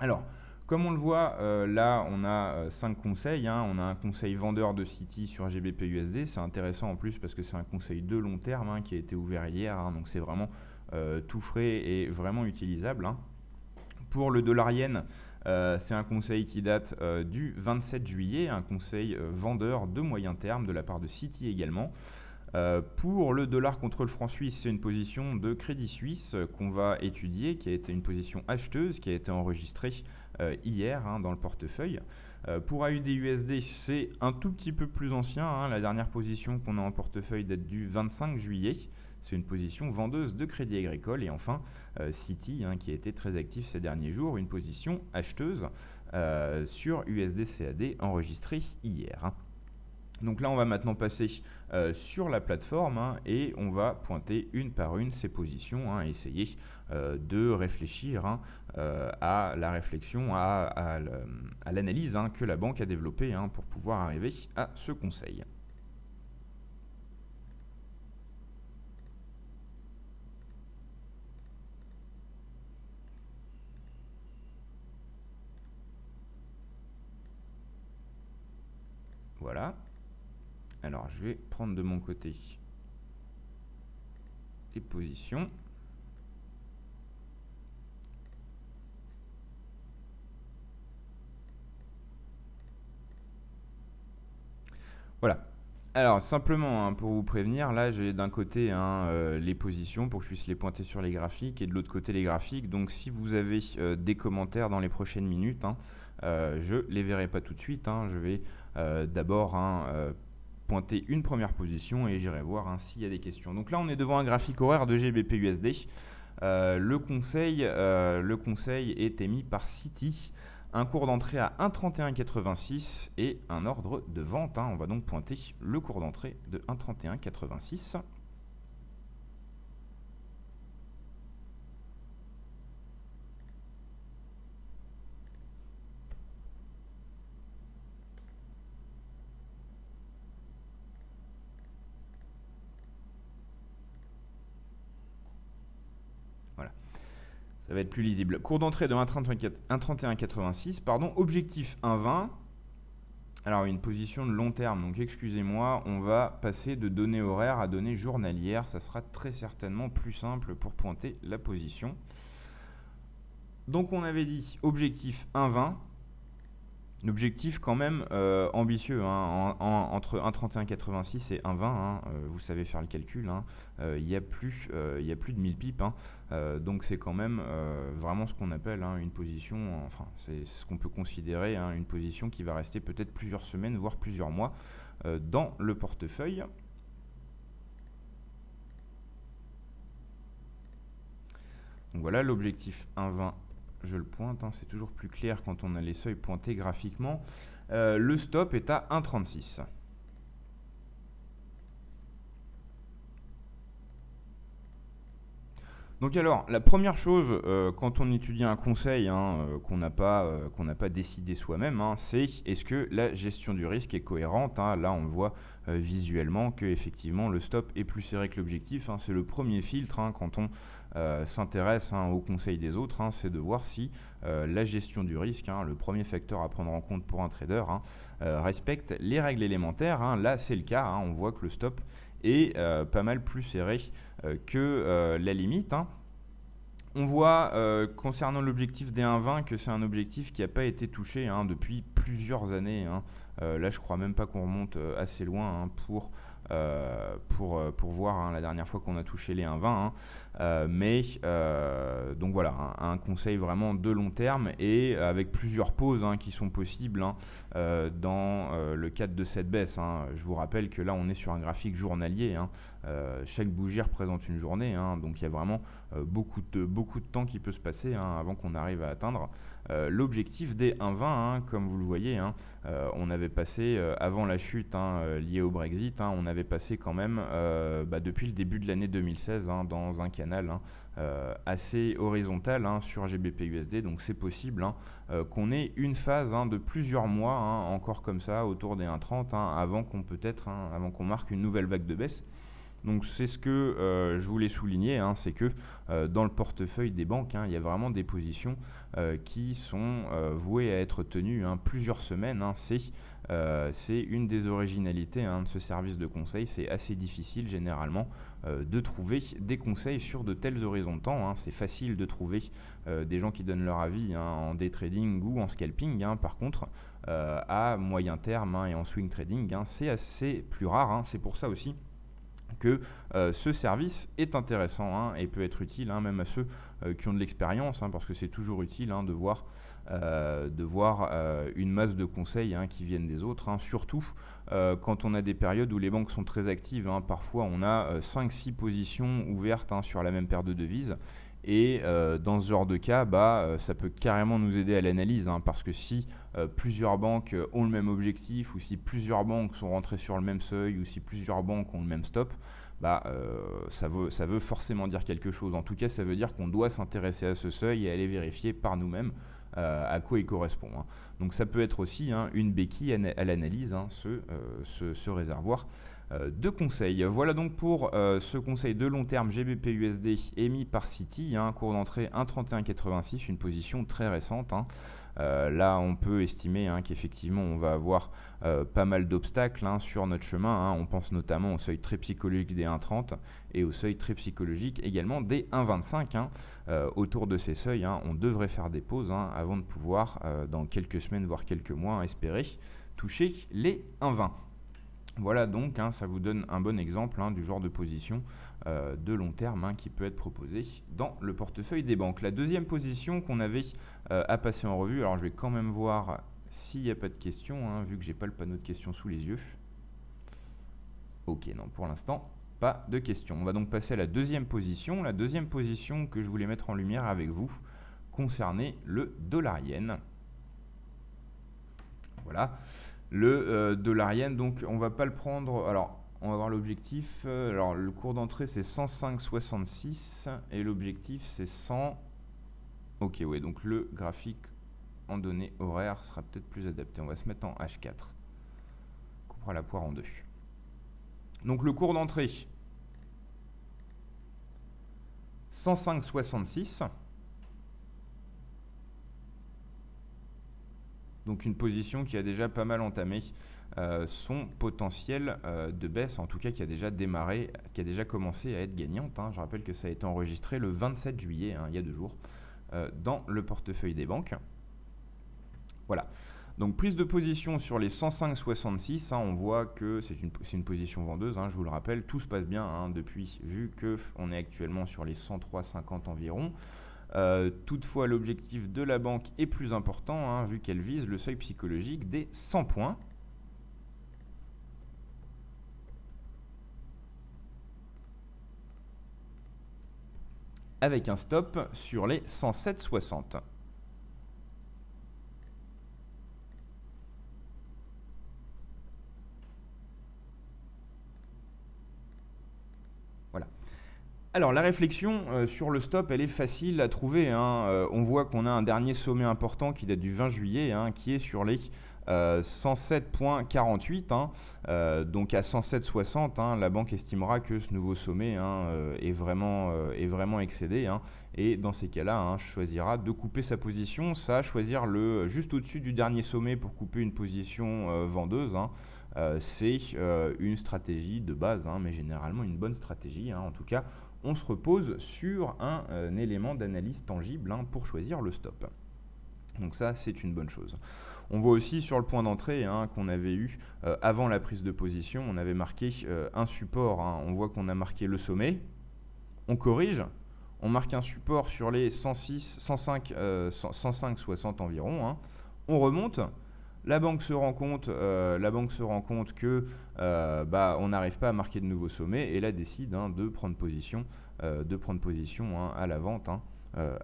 Alors, Comme on le voit, là, on a 5 conseils. On a un conseil vendeur de Citi sur GBP/USD. C'est intéressant en plus parce que c'est un conseil de long terme qui a été ouvert hier. Donc c'est vraiment tout frais et vraiment utilisable. Pour le dollar yen, c'est un conseil qui date du 27 juillet, un conseil vendeur de moyen terme de la part de Citi également. Pour le dollar contre le franc suisse, c'est une position de Crédit Suisse qu'on va étudier, qui a été une position acheteuse, qui a été enregistrée hier dans le portefeuille. Pour AUD/USD, c'est un tout petit peu plus ancien. La dernière position qu'on a en portefeuille date du 25 juillet. C'est une position vendeuse de Crédit Agricole. Et enfin, Citi, qui a été très actif ces derniers jours, une position acheteuse sur USD/CAD enregistrée hier. Donc là, on va maintenant passer sur la plateforme et on va pointer une par une ces positions et essayer de réfléchir à la réflexion, à l'analyse que la banque a développée pour pouvoir arriver à ce conseil. Voilà. Alors, je vais prendre de mon côté les positions. Voilà. Alors, simplement, pour vous prévenir, là, j'ai d'un côté les positions pour que je puisse les pointer sur les graphiques et de l'autre côté les graphiques. Donc, si vous avez des commentaires dans les prochaines minutes, je les verrai pas tout de suite. Je vais d'abord pointer une première position et j'irai voir s'il y a des questions. Donc là, on est devant un graphique horaire de GBP/USD. Le conseil est émis par Citi. Un cours d'entrée à 1,3186 et un ordre de vente. On va donc pointer le cours d'entrée de 1,3186. Voilà. Ça va être plus lisible. Cours d'entrée de 1,3186, objectif 1,20. Alors une position de long terme, donc excusez-moi, on va passer de données horaires à données journalières. Ça sera très certainement plus simple pour pointer la position. Donc on avait dit objectif 1,20. L'objectif quand même ambitieux, entre 1,3186 et 1,20, vous savez faire le calcul, il y a plus de 1000 pips, donc c'est quand même vraiment ce qu'on appelle une position, enfin c'est ce qu'on peut considérer une position qui va rester peut-être plusieurs semaines, voire plusieurs mois dans le portefeuille. Donc voilà l'objectif 1,20. Je le pointe, c'est toujours plus clair quand on a les seuils pointés graphiquement. Le stop est à 1,36. Donc alors, la première chose quand on étudie un conseil qu'on n'a pas décidé soi-même, c'est est-ce que la gestion du risque est cohérente. Là, on le voit visuellement que effectivement le stop est plus serré que l'objectif. C'est le premier filtre quand on s'intéresse au conseil des autres, c'est de voir si la gestion du risque, le premier facteur à prendre en compte pour un trader, respecte les règles élémentaires. Là, c'est le cas. On voit que le stop est pas mal plus serré que la limite. On voit concernant l'objectif des 1,20 que c'est un objectif qui n'a pas été touché depuis plusieurs années. Là, je crois même pas qu'on remonte assez loin pour voir la dernière fois qu'on a touché les 1,20. Donc voilà, un conseil vraiment de long terme et avec plusieurs pauses qui sont possibles dans le cadre de cette baisse. Je vous rappelle que là, on est sur un graphique journalier. Chaque bougie représente une journée, donc il y a vraiment beaucoup de temps qui peut se passer avant qu'on arrive à atteindre l'objectif des 1,20. Comme vous le voyez, on avait passé avant la chute liée au Brexit, on avait passé quand même depuis le début de l'année 2016 dans un canal assez horizontal sur GBP/USD. Donc c'est possible qu'on ait une phase de plusieurs mois encore comme ça autour des 1,30 avant qu'on marque une nouvelle vague de baisse. Donc c'est ce que je voulais souligner, hein, c'est que dans le portefeuille des banques, hein, il y a vraiment des positions qui sont vouées à être tenues plusieurs semaines. Hein. C'est une des originalités de ce service de conseil. C'est assez difficile généralement de trouver des conseils sur de tels horizons de temps. Hein. C'est facile de trouver des gens qui donnent leur avis en day trading ou en scalping. Par contre, à moyen terme et en swing trading, c'est assez plus rare. C'est pour ça aussi que ce service est intéressant et peut être utile même à ceux qui ont de l'expérience, parce que c'est toujours utile de voir une masse de conseils qui viennent des autres, surtout quand on a des périodes où les banques sont très actives. Parfois on a 5-6 positions ouvertes sur la même paire de devises. Et dans ce genre de cas, ça peut carrément nous aider à l'analyse, parce que si plusieurs banques ont le même objectif, ou si plusieurs banques sont rentrées sur le même seuil, ou si plusieurs banques ont le même stop, ça veut forcément dire quelque chose. En tout cas, ça veut dire qu'on doit s'intéresser à ce seuil et aller vérifier par nous-mêmes à quoi il correspond. Donc ça peut être aussi une béquille à l'analyse, ce réservoir de conseils. Voilà donc pour ce conseil de long terme GBP/USD émis par Citi, cours d'entrée 1,3186, une position très récente. Là on peut estimer qu'effectivement on va avoir pas mal d'obstacles sur notre chemin. On pense notamment au seuil très psychologique des 1,30 et au seuil très psychologique également des 1,25. Autour de ces seuils, on devrait faire des pauses avant de pouvoir dans quelques semaines voire quelques mois espérer toucher les 1,20. Voilà donc, ça vous donne un bon exemple du genre de position de long terme qui peut être proposé dans le portefeuille des banques. La deuxième position qu'on avait à passer en revue, alors je vais quand même voir s'il n'y a pas de questions, vu que j'ai pas le panneau de questions sous les yeux. Ok, non, pour l'instant, pas de questions. On va donc passer à la deuxième position. La deuxième position que je voulais mettre en lumière avec vous concernait le dollar-yen. Voilà. Le dollar-yen, donc on va pas le prendre. Alors, on va voir l'objectif. Alors, le cours d'entrée c'est 105,66 et l'objectif c'est 100. Ok, ouais, donc le graphique en données horaires sera peut-être plus adapté. On va se mettre en H4. On coupera la poire en deux. Donc, le cours d'entrée 105,66. Donc une position qui a déjà pas mal entamé son potentiel de baisse, en tout cas qui a déjà démarré, qui a déjà commencé à être gagnante. Je rappelle que ça a été enregistré le 27 juillet, il y a 2 jours, dans le portefeuille des banques. Voilà. Donc prise de position sur les 105,66, on voit que c'est une position vendeuse, je vous le rappelle, tout se passe bien depuis, vu qu'on est actuellement sur les 103,50 environ. Toutefois, l'objectif de la banque est plus important, vu qu'elle vise le seuil psychologique des 100 points. Avec un stop sur les 107,60. Voilà. Alors la réflexion sur le stop, elle est facile à trouver. On voit qu'on a un dernier sommet important qui date du 20 juillet, qui est sur les 107,48. Donc à 107,60, la banque estimera que ce nouveau sommet est vraiment excédé. Et dans ces cas-là, choisira de couper sa position. Ça, choisir juste au-dessus du dernier sommet pour couper une position vendeuse. C'est une stratégie de base, mais généralement une bonne stratégie. En tout cas, on se repose sur un élément d'analyse tangible pour choisir le stop. Donc ça, c'est une bonne chose. On voit aussi sur le point d'entrée qu'on avait eu avant la prise de position, on avait marqué un support. On voit qu'on a marqué le sommet, on corrige, on marque un support sur les 105,60 environ, on remonte. La banque se rend compte que on n'arrive pas à marquer de nouveau sommet et là décide de prendre position, à la vente.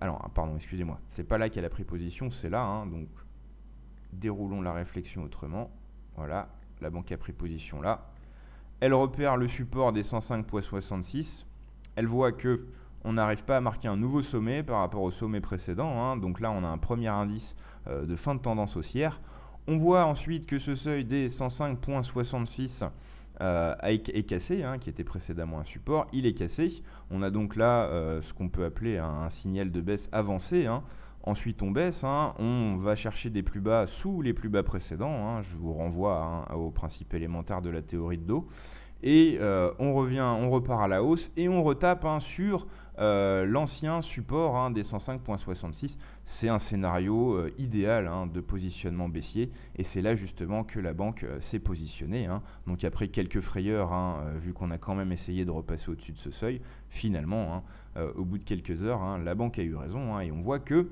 Alors, pardon, excusez-moi, c'est pas là qu'elle a pris position, c'est là. Donc, déroulons la réflexion autrement. Voilà, la banque a pris position là. Elle repère le support des 105,66. Elle voit que on n'arrive pas à marquer un nouveau sommet par rapport au sommet précédent. Donc là, on a un premier indice de fin de tendance haussière. On voit ensuite que ce seuil des 105,66 est cassé, hein, qui était précédemment un support, il est cassé. On a donc là ce qu'on peut appeler un signal de baisse avancé, hein. Ensuite on baisse, hein, on va chercher des plus bas sous les plus bas précédents, hein. Je vous renvoie, hein, au principe élémentaire de la théorie de dos. Et on revient, on repart à la hausse et on retape, hein, sur l'ancien support, hein, des 105.66. C'est un scénario idéal, hein, de positionnement baissier, et c'est là justement que la banque s'est positionnée, hein. Donc après quelques frayeurs, hein, vu qu'on a quand même essayé de repasser au-dessus de ce seuil, finalement, hein, au bout de quelques heures, hein, la banque a eu raison, hein, et on voit que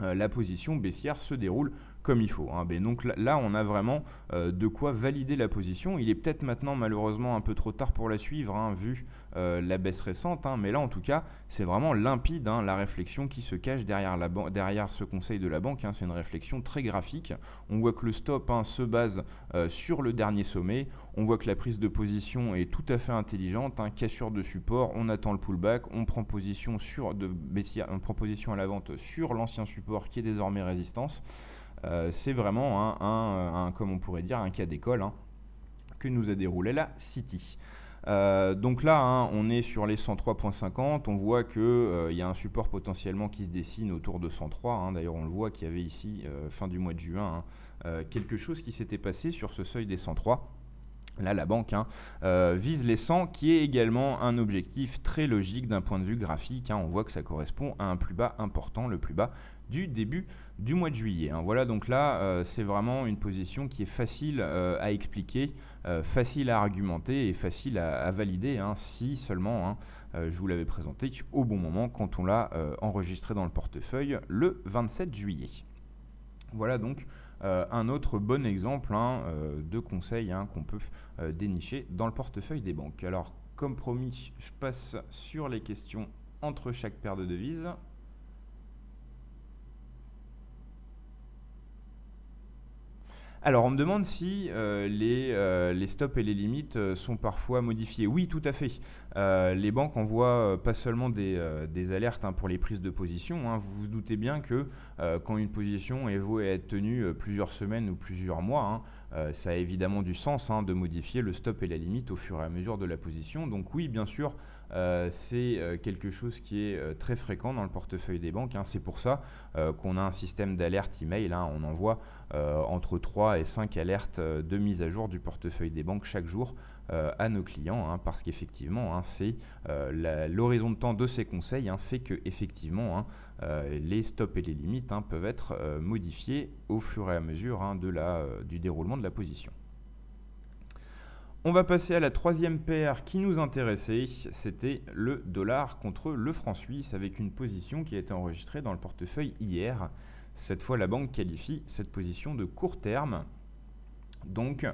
la position baissière se déroule comme il faut, hein. Donc là, on a vraiment de quoi valider la position. Il est peut-être maintenant malheureusement un peu trop tard pour la suivre, hein, vu la baisse récente, hein, mais là en tout cas c'est vraiment limpide, hein, la réflexion qui se cache derrière ce conseil de la banque, hein. C'est une réflexion très graphique. On voit que le stop, hein, se base sur le dernier sommet. On voit que la prise de position est tout à fait intelligente, hein, cassure de support, on attend le pullback, on prend position on prend position à la vente sur l'ancien support qui est désormais résistance. C'est vraiment comme on pourrait dire, un cas d'école, hein, que nous a déroulé la City. Donc là, hein, on est sur les 103.50, on voit qu'il y a un support potentiellement qui se dessine autour de 103, hein. D'ailleurs on le voit qu'il y avait ici, fin du mois de juin, hein, quelque chose qui s'était passé sur ce seuil des 103. Là, la banque, hein, vise les 100, qui est également un objectif très logique d'un point de vue graphique, hein. On voit que ça correspond à un plus bas important, le plus bas du début du mois de juillet, hein. Voilà, donc là, c'est vraiment une position qui est facile à expliquer, facile à argumenter et facile à valider, hein, si seulement, hein, je vous l'avais présenté au bon moment quand on l'a enregistré dans le portefeuille le 27 juillet. Voilà donc un autre bon exemple, hein, de conseil, hein, qu'on peut dénicher dans le portefeuille des banques. Alors, comme promis, je passe sur les questions entre chaque paire de devises. Alors, on me demande si les stops et les limites sont parfois modifiés. Oui, tout à fait. Les banques envoient pas seulement des alertes, hein, pour les prises de position, hein. Vous vous doutez bien que quand une position est vouée à être tenue plusieurs semaines ou plusieurs mois, hein, ça a évidemment du sens, hein, de modifier le stop et la limite au fur et à mesure de la position. Donc oui, bien sûr, c'est quelque chose qui est très fréquent dans le portefeuille des banques, hein. C'est pour ça qu'on a un système d'alerte email, hein. On envoie entre 3 et 5 alertes de mise à jour du portefeuille des banques chaque jour à nos clients, hein, parce qu'effectivement, hein, c'est l'horizon de temps de ces conseils, hein, fait que effectivement, hein, les stops et les limites, hein, peuvent être modifiés au fur et à mesure, hein, du déroulement de la position. On va passer à la troisième paire qui nous intéressait, c'était le dollar contre le franc suisse, avec une position qui a été enregistrée dans le portefeuille hier. Cette fois, la banque qualifie cette position de court terme. Donc,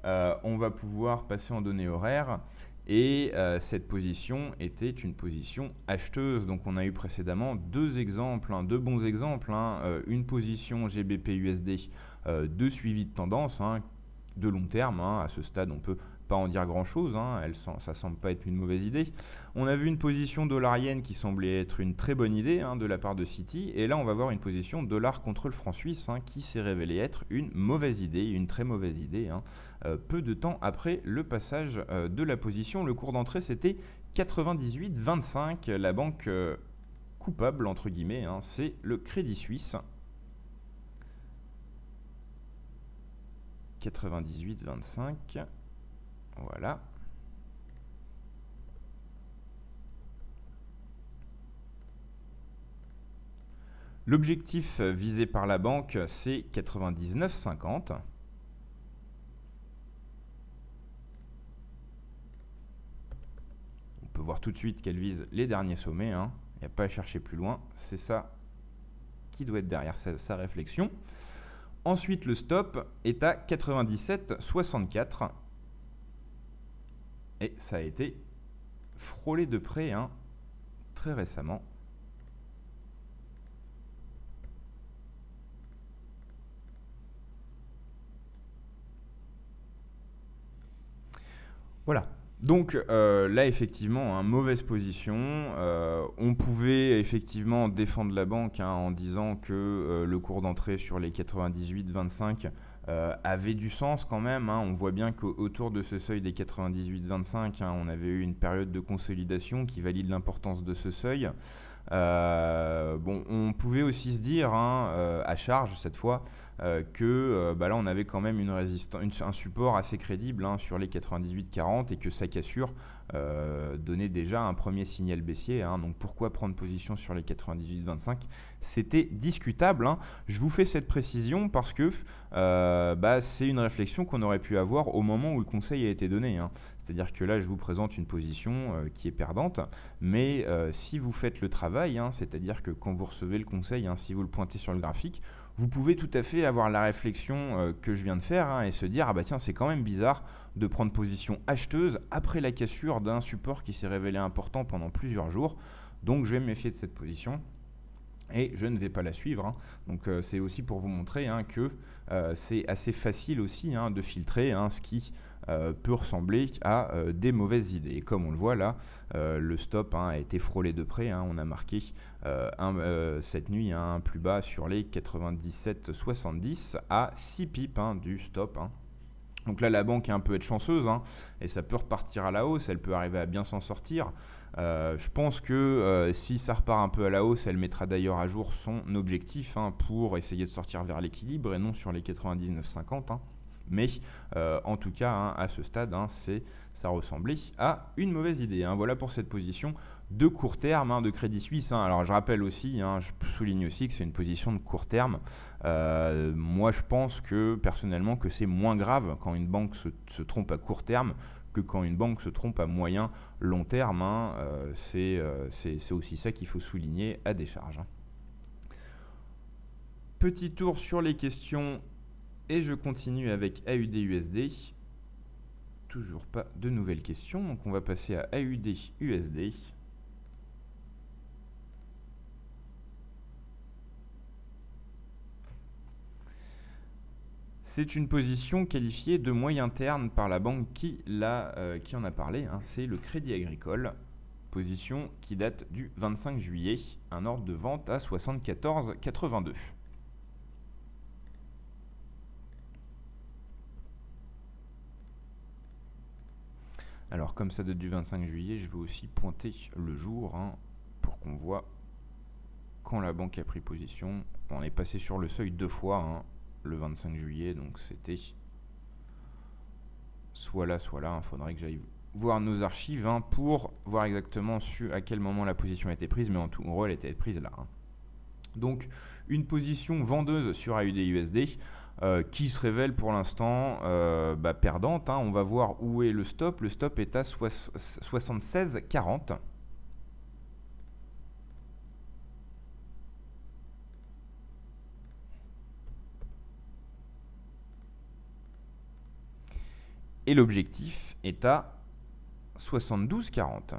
on va pouvoir passer en données horaires. Et cette position était une position acheteuse. Donc, on a eu précédemment deux exemples, hein, deux bons exemples, hein, une position GBP/USD de suivi de tendance, hein, de long terme, hein. À ce stade, on peut pas en dire grand chose, hein, ça semble pas être une mauvaise idée. On a vu une position dollar-yen qui semblait être une très bonne idée, hein, de la part de Citi, et là on va voir une position dollar contre le franc suisse, hein, qui s'est révélée être une mauvaise idée, une très mauvaise idée, hein, peu de temps après le passage de la position. Le cours d'entrée c'était 98,25, la banque coupable entre guillemets, hein, c'est le Crédit Suisse. 98,25. Voilà. L'objectif visé par la banque, c'est 99,50. On peut voir tout de suite qu'elle vise les derniers sommets, hein. Il n'y a pas à chercher plus loin. C'est ça qui doit être derrière sa réflexion. Ensuite, le stop est à 97,64. Et ça a été frôlé de près, hein, très récemment. Voilà. Donc là, effectivement, hein, mauvaise position. On pouvait effectivement défendre la banque, hein, en disant que le cours d'entrée sur les 98,25 avait du sens quand même. On voit bien qu'autour de ce seuil des 98,25, on avait eu une période de consolidation qui valide l'importance de ce seuil. Bon, on pouvait aussi se dire, à charge cette fois, que là on avait quand même un support assez crédible sur les 98,40 et que sa cassure donnait déjà un premier signal baissier. Donc pourquoi prendre position sur les 98,25? C'était discutable. Je vous fais cette précision parce que c'est une réflexion qu'on aurait pu avoir au moment où le conseil a été donné. C'est-à-dire que là, je vous présente une position qui est perdante, mais si vous faites le travail, c'est-à-dire que quand vous recevez le conseil, si vous le pointez sur le graphique, vous pouvez tout à fait avoir la réflexion que je viens de faire et se dire « Ah bah tiens, c'est quand même bizarre de prendre position acheteuse après la cassure d'un support qui s'est révélé important pendant plusieurs jours, donc je vais me méfier de cette position. » Et je ne vais pas la suivre. Donc c'est aussi pour vous montrer que c'est assez facile aussi de filtrer ce qui peut ressembler à des mauvaises idées. Et comme on le voit là, le stop a été frôlé de près. On a marqué cette nuit un plus bas sur les 97,70 à 6 pips du stop. Donc là, la banque est un peu être chanceuse et ça peut repartir à la hausse, elle peut arriver à bien s'en sortir. Je pense que si ça repart un peu à la hausse, elle mettra d'ailleurs à jour son objectif pour essayer de sortir vers l'équilibre et non sur les 99,50. Mais en tout cas, à ce stade, ça ressemblait à une mauvaise idée. Voilà pour cette position de court terme de Crédit Suisse. Alors je rappelle aussi, je souligne aussi que c'est une position de court terme. Moi je pense que personnellement que c'est moins grave quand une banque se trompe à court terme que quand une banque se trompe à moyen long terme. C'est aussi ça qu'il faut souligner à décharge. Petit tour sur les questions et je continue avec AUD-USD. Toujours pas de nouvelles questions, donc on va passer à AUD-USD. C'est une position qualifiée de moyen terme par la banque qui en a parlé. C'est le Crédit Agricole. Position qui date du 25 juillet. Un ordre de vente à 74,82. Alors comme ça date du 25 juillet, je vais aussi pointer le jour pour qu'on voit quand la banque a pris position. On est passé sur le seuil 2 fois. Le 25 juillet, donc c'était soit là, soit là. Il faudrait que j'aille voir nos archives pour voir exactement à quel moment la position a été prise, mais en gros, elle était prise là. Donc, une position vendeuse sur AUD-USD qui se révèle pour l'instant perdante. On va voir où est le stop. Le stop est à 76,40. Et l'objectif est à 72,40.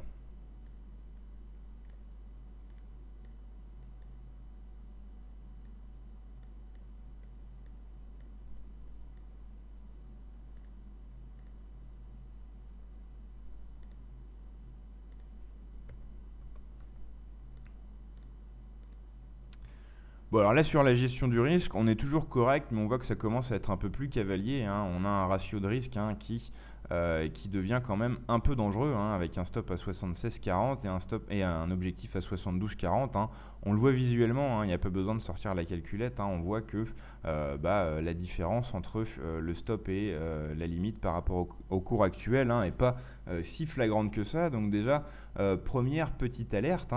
Bon, alors là, sur la gestion du risque, on est toujours correct, mais on voit que ça commence à être un peu plus cavalier. On a un ratio de risque qui devient quand même un peu dangereux, avec un stop à 76,40 et un objectif à 72,40. On le voit visuellement, il n'y a pas besoin de sortir la calculette. On voit que la différence entre le stop et la limite par rapport au cours actuel n'est pas si flagrante que ça. Donc déjà, première petite alerte.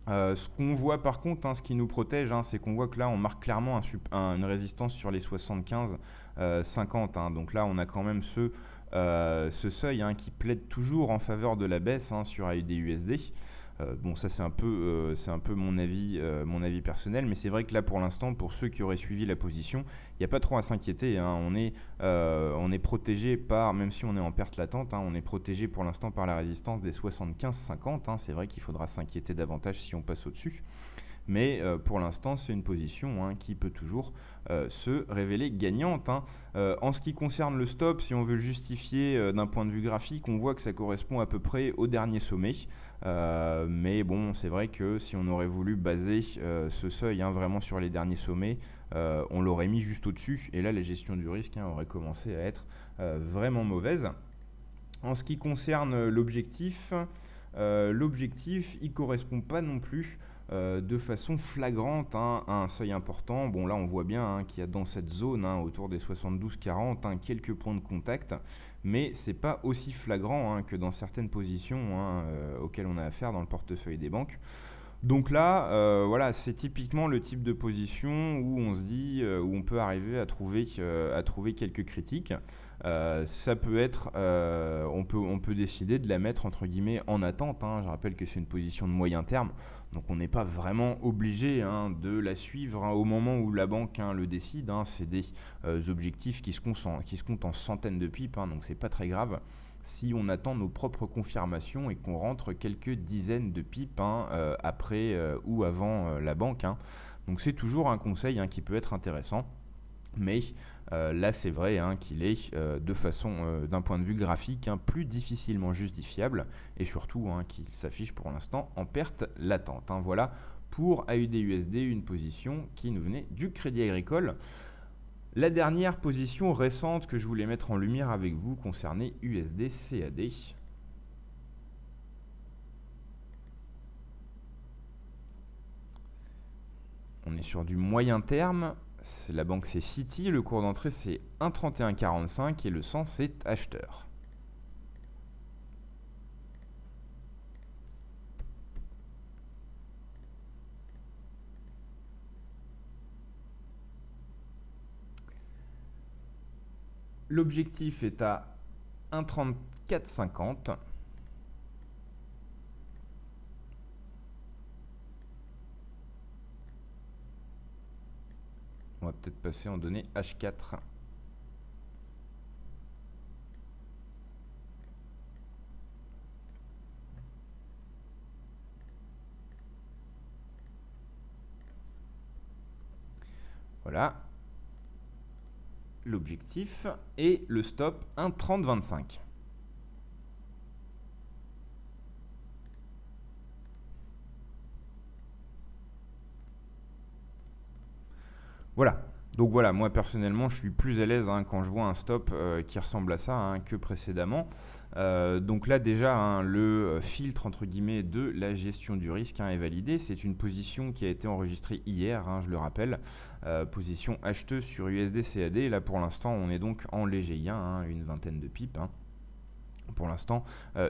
Ce qu'on voit par contre, ce qui nous protège, c'est qu'on voit que là on marque clairement une résistance sur les 75,50. Donc là on a quand même ce seuil qui plaide toujours en faveur de la baisse sur AUD-USD. Bon, ça c'est un peu mon avis personnel, mais c'est vrai que là pour l'instant, pour ceux qui auraient suivi la position, il n'y a pas trop à s'inquiéter. On est protégé par, même si on est en perte latente, on est protégé pour l'instant par la résistance des 75,50. C'est vrai qu'il faudra s'inquiéter davantage si on passe au-dessus. Mais pour l'instant, c'est une position qui peut toujours se révéler gagnante. En ce qui concerne le stop, si on veut le justifier d'un point de vue graphique, on voit que ça correspond à peu près au dernier sommet. Mais bon, c'est vrai que si on aurait voulu baser ce seuil vraiment sur les derniers sommets, on l'aurait mis juste au-dessus, et là la gestion du risque aurait commencé à être vraiment mauvaise. En ce qui concerne l'objectif, il correspond pas non plus de façon flagrante à un seuil important. Bon, là on voit bien qu'il y a dans cette zone autour des 72-40 quelques points de contact, mais c'est pas aussi flagrant que dans certaines positions auxquelles on a affaire dans le portefeuille des banques. Donc là, voilà, c'est typiquement le type de position où on se dit, où on peut arriver à trouver quelques critiques. Ça peut être, on peut décider de la mettre entre guillemets en attente. Je rappelle que c'est une position de moyen terme, donc on n'est pas vraiment obligé de la suivre au moment où la banque le décide. C'est des objectifs qui se comptent en centaines de pips, donc c'est pas très grave si on attend nos propres confirmations et qu'on rentre quelques dizaines de pips après ou avant la banque. Donc c'est toujours un conseil qui peut être intéressant. Mais là c'est vrai qu'il est de façon d'un point de vue graphique plus difficilement justifiable, et surtout qu'il s'affiche pour l'instant en perte latente. Voilà pour AUD-USD, une position qui nous venait du Crédit Agricole. La dernière position récente que je voulais mettre en lumière avec vous concernait USD-CAD. On est sur du moyen terme. La banque c'est Citi, le cours d'entrée c'est 1,3145 et le sens c'est acheteur. L'objectif est à 1,3450. On va peut-être passer en données H4. Voilà. L'objectif et le stop 1,3025. Voilà. Donc voilà, moi personnellement je suis plus à l'aise quand je vois un stop qui ressemble à ça que précédemment. Donc là déjà le filtre entre guillemets de la gestion du risque est validé. C'est une position qui a été enregistrée hier, je le rappelle, position acheteuse sur USD-CAD. Et là pour l'instant on est donc en léger gain, une vingtaine de pips. Pour l'instant,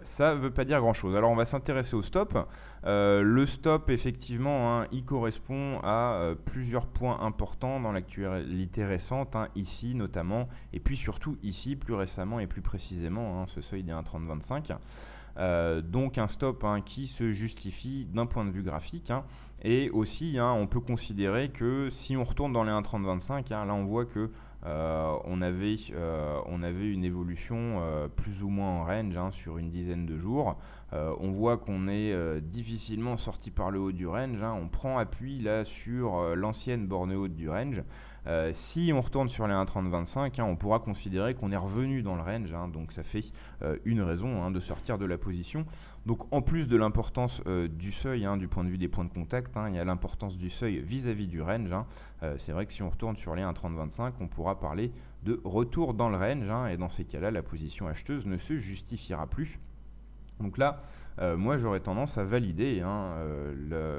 ça ne veut pas dire grand chose. Alors on va s'intéresser au stop. Le stop, effectivement, il correspond à plusieurs points importants dans l'actualité récente, ici notamment, et puis surtout ici, plus récemment et plus précisément, ce seuil des 1,3025. Donc un stop qui se justifie d'un point de vue graphique. Et aussi, on peut considérer que si on retourne dans les 1,3025, là on voit que on avait une évolution plus ou moins en range sur une dizaine de jours. On voit qu'on est difficilement sorti par le haut du range. On prend appui là sur l'ancienne borne haute du range. Si on retourne sur les 1,3025, on pourra considérer qu'on est revenu dans le range. Donc ça fait une raison de sortir de la position. Donc en plus de l'importance du seuil, du point de vue des points de contact, il y a l'importance du seuil vis-à-vis du range. C'est vrai que si on retourne sur les 1,3025, on pourra parler de retour dans le range, et dans ces cas-là, la position acheteuse ne se justifiera plus. Donc là, moi j'aurais tendance à valider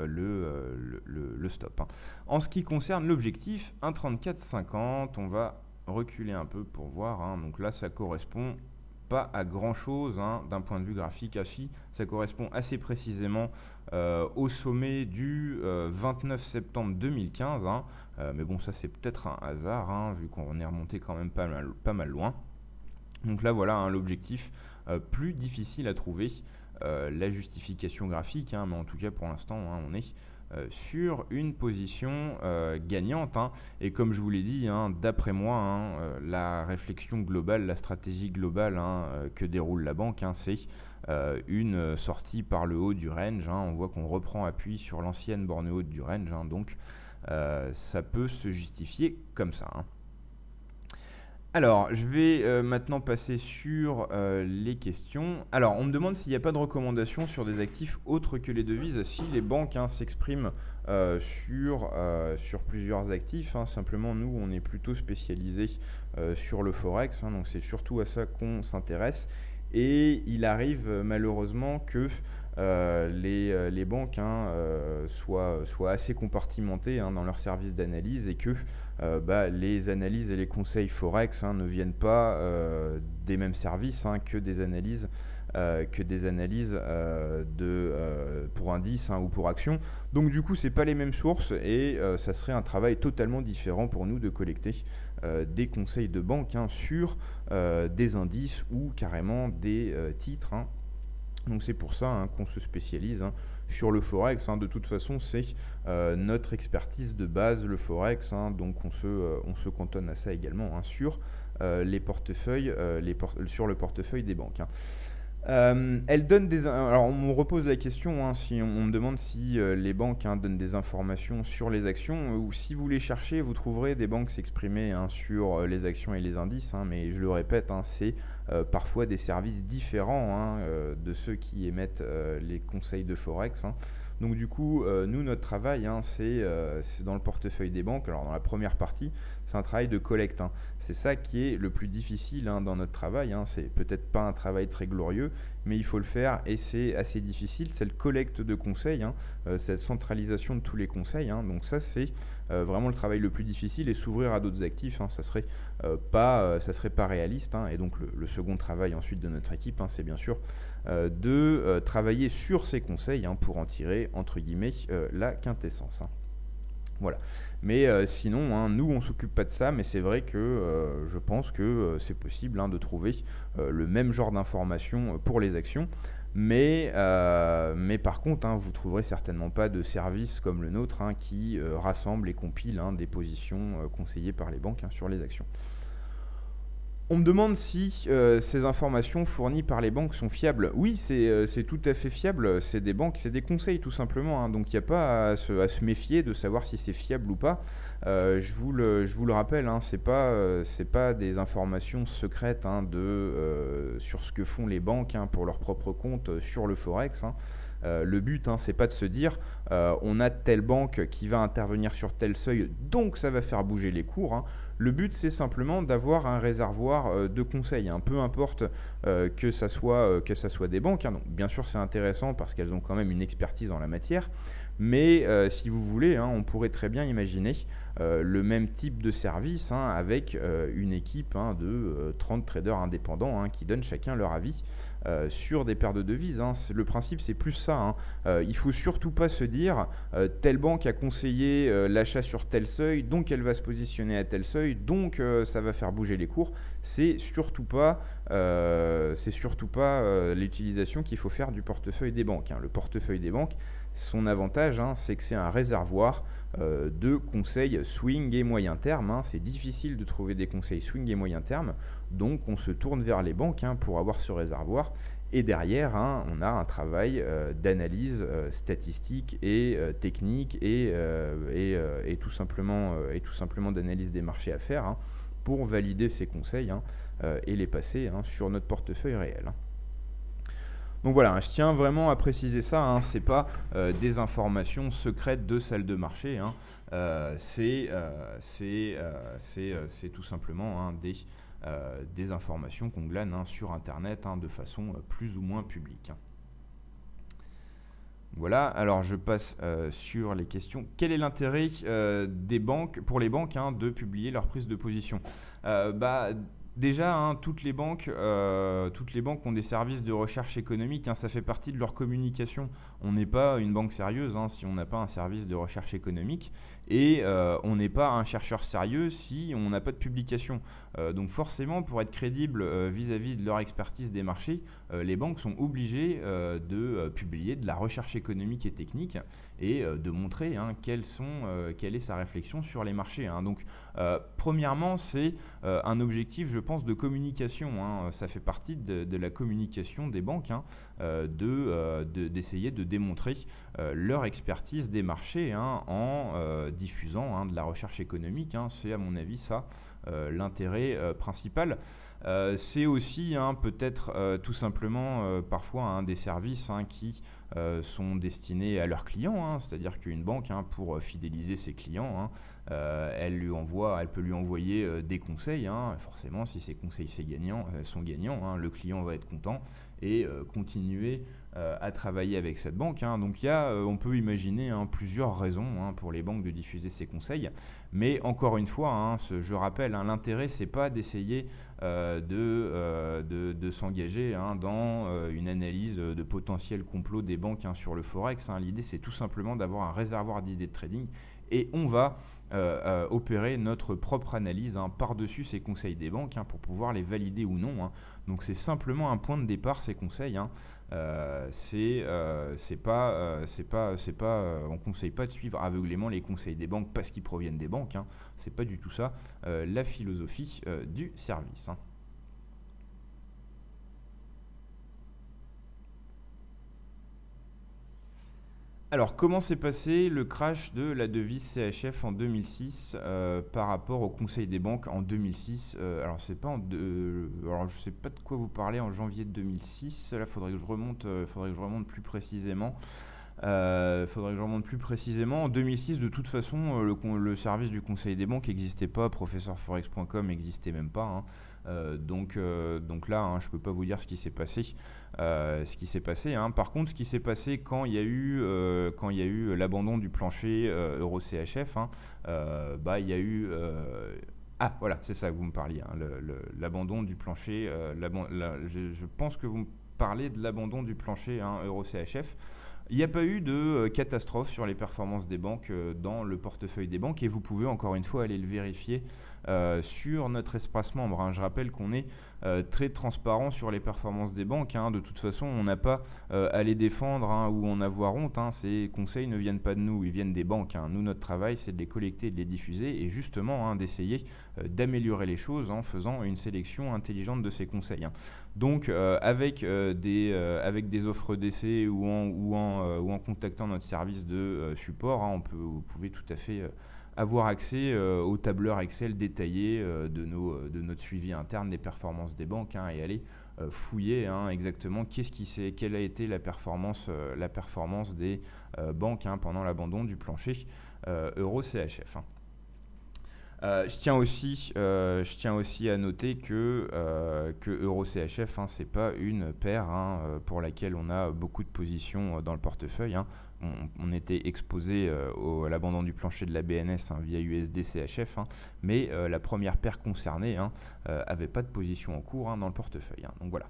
le stop. En ce qui concerne l'objectif, 1,3450, on va reculer un peu pour voir. Donc là, ça correspond pas à grand chose d'un point de vue graphique. Ça correspond assez précisément au sommet du 29 septembre 2015. Mais bon, ça c'est peut-être un hasard, vu qu'on est remonté quand même pas mal loin. Donc là voilà l'objectif plus difficile à trouver. La justification graphique, mais en tout cas pour l'instant on est sur une position gagnante, et comme je vous l'ai dit, d'après moi, la réflexion globale, la stratégie globale que déroule la banque, c'est une sortie par le haut du range. On voit qu'on reprend appui sur l'ancienne borne haute du range, donc ça peut se justifier comme ça. Alors, je vais maintenant passer sur les questions. Alors, on me demande s'il n'y a pas de recommandations sur des actifs autres que les devises. Si les banques s'expriment sur plusieurs actifs, simplement nous, on est plutôt spécialisé sur le Forex, donc c'est surtout à ça qu'on s'intéresse. Et il arrive malheureusement que les banques soient assez compartimentées dans leur service d'analyse et que les analyses et les conseils Forex ne viennent pas des mêmes services que des analyses pour indices ou pour actions. Donc du coup, c'est pas les mêmes sources et ça serait un travail totalement différent pour nous de collecter des conseils de banque sur des indices ou carrément des titres. Donc c'est pour ça qu'on se spécialise sur le Forex. De toute façon, c'est notre expertise de base, le Forex. Donc on se cantonne à ça également sur les portefeuilles, sur le portefeuille des banques. Elle donne alors on me repose la question, si on me demande si les banques donnent des informations sur les actions, ou si vous les cherchez, vous trouverez des banques s'exprimer sur les actions et les indices, mais je le répète, c'est parfois des services différents de ceux qui émettent les conseils de Forex. Donc du coup, nous, notre travail, c'est dans le portefeuille des banques. Alors dans la première partie, c'est un travail de collecte. C'est ça qui est le plus difficile dans notre travail. C'est peut-être pas un travail très glorieux, mais il faut le faire et c'est assez difficile. C'est le collecte de conseils, cette centralisation de tous les conseils. Donc ça, c'est vraiment le travail le plus difficile, et s'ouvrir à d'autres actifs, ça serait pas réaliste. Et donc le second travail ensuite de notre équipe, c'est bien sûr de travailler sur ces conseils pour en tirer entre guillemets la quintessence. Voilà. Mais sinon, nous, on s'occupe pas de ça, mais c'est vrai que je pense que c'est possible de trouver le même genre d'informations pour les actions. Mais par contre, vous trouverez certainement pas de service comme le nôtre qui rassemble et compile des positions conseillées par les banques sur les actions. On me demande si ces informations fournies par les banques sont fiables. Oui, c'est tout à fait fiable. C'est des banques, c'est des conseils tout simplement. Donc il n'y a pas à se méfier de savoir si c'est fiable ou pas. Je vous le rappelle, c'est pas des informations secrètes sur ce que font les banques pour leur propre compte sur le Forex. Le but, c'est pas de se dire on a telle banque qui va intervenir sur tel seuil, donc ça va faire bouger les cours. Le but, c'est simplement d'avoir un réservoir de conseils, peu importe que ça soit des banques. Donc, bien sûr, c'est intéressant parce qu'elles ont quand même une expertise dans la matière, mais si vous voulez, on pourrait très bien imaginer le même type de service avec une équipe de 30 traders indépendants qui donnent chacun leur avis sur des paires de devises. Le principe, c'est plus ça. Il faut surtout pas se dire telle banque a conseillé l'achat sur tel seuil, donc elle va se positionner à tel seuil, donc ça va faire bouger les cours. C'est surtout pas l'utilisation qu'il faut faire du portefeuille des banques. Le portefeuille des banques, son avantage, c'est que c'est un réservoir de conseils swing et moyen terme. C'est difficile de trouver des conseils swing et moyen terme, donc on se tourne vers les banques pour avoir ce réservoir. Et derrière, on a un travail d'analyse statistique et technique et tout simplement d'analyse des marchés à faire pour valider ces conseils et les passer sur notre portefeuille réel. Donc voilà, je tiens vraiment à préciser ça, c'est pas des informations secrètes de salles de marché, c'est tout simplement des informations qu'on glane sur Internet de façon plus ou moins publique. Voilà, alors je passe sur les questions. Quel est l'intérêt pour les banques de publier leur prise de position? Déjà, toutes les banques ont des services de recherche économique, ça fait partie de leur communication. On n'est pas une banque sérieuse si on n'a pas un service de recherche économique, et on n'est pas un chercheur sérieux si on n'a pas de publication. Donc forcément, pour être crédible vis-à-vis de leur expertise des marchés, les banques sont obligées de publier de la recherche économique et technique et de montrer quelle est sa réflexion sur les marchés. Donc premièrement, c'est un objectif, je pense, de communication. Ça fait partie de la communication des banques d'essayer de démontrer leur expertise des marchés en diffusant de la recherche économique. C'est à mon avis ça l'intérêt principal. C'est aussi peut-être tout simplement parfois des services qui sont destinés à leurs clients, c'est-à-dire qu'une banque, pour fidéliser ses clients, elle peut lui envoyer des conseils, forcément si ces conseils sont gagnants, le client va être content et continuer à travailler avec cette banque. Donc on peut imaginer plusieurs raisons pour les banques de diffuser ces conseils, mais encore une fois, je rappelle, l'intérêt c'est pas d'essayer de s'engager dans une analyse de potentiel complot des banques sur le Forex. L'idée c'est tout simplement d'avoir un réservoir d'idées de trading et on va opérer notre propre analyse par-dessus ces conseils des banques pour pouvoir les valider ou non. Donc c'est simplement un point de départ, ces conseils. On ne conseille pas de suivre aveuglément les conseils des banques parce qu'ils proviennent des banques. C'est pas du tout ça la philosophie du service. Alors, comment s'est passé le crash de la devise CHF en 2006 par rapport au Conseil des banques en 2006 alors, je ne sais pas de quoi vous parlez en janvier 2006. Là, faudrait que je remonte plus précisément. En 2006, de toute façon, le service du Conseil des banques n'existait pas. Professeurforex.com n'existait même pas. Donc là, je ne peux pas vous dire ce qui s'est passé. Par contre, ce qui s'est passé quand il y a eu l'abandon du plancher Euro CHF, il y a eu voilà, c'est ça que vous me parliez, l'abandon du plancher. Je pense que vous me parlez de l'abandon du plancher Euro CHF. Il n'y a pas eu de catastrophe sur les performances des banques dans le portefeuille des banques et vous pouvez encore une fois aller le vérifier sur notre espace membre. Je rappelle qu'on est très transparent sur les performances des banques. De toute façon, on n'a pas à les défendre ou en avoir honte. Ces conseils ne viennent pas de nous, ils viennent des banques. Nous, notre travail, c'est de les collecter et de les diffuser et justement d'essayer d'améliorer les choses en faisant une sélection intelligente de ces conseils. Donc, avec des offres d'essai ou en contactant notre service de support, vous pouvez tout à fait avoir accès au tableur Excel détaillé de notre suivi interne des performances des banques et aller fouiller exactement quelle a été la performance des banques pendant l'abandon du plancher Euro CHF. Je tiens aussi à noter que Euro CHF, c'est pas une paire pour laquelle on a beaucoup de positions dans le portefeuille. On était exposé à l'abandon du plancher de la BNS via USD CHF, mais la première paire concernée avait pas de position en cours dans le portefeuille. Donc voilà.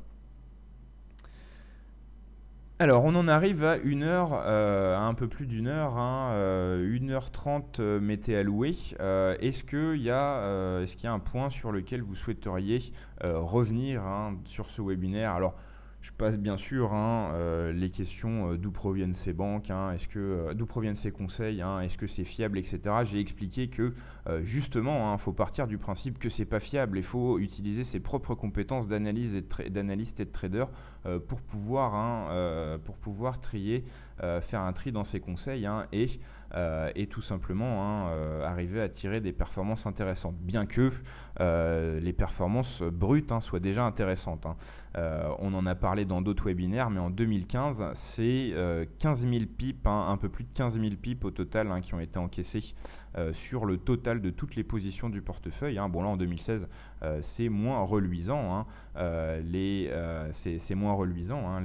Alors, on en arrive à à un peu plus d'une heure, 1h30 m'était alloué. Est-ce qu'il y a un point sur lequel vous souhaiteriez revenir sur ce webinaire? Alors, je passe bien sûr les questions d'où proviennent ces banques, d'où proviennent ces conseils, est-ce que c'est fiable, etc. J'ai expliqué que justement, faut partir du principe que c'est pas fiable. Il faut utiliser ses propres compétences d'analyste et de trader pour pouvoir trier, faire un tri dans ces conseils et tout simplement arriver à tirer des performances intéressantes, bien que les performances brutes soient déjà intéressantes. On en a parlé dans d'autres webinaires, mais en 2015, c'est 15 000 pips, un peu plus de 15 000 pips au total qui ont été encaissés sur le total de toutes les positions du portefeuille. Bon, là en 2016, c'est moins reluisant. C'est moins reluisant.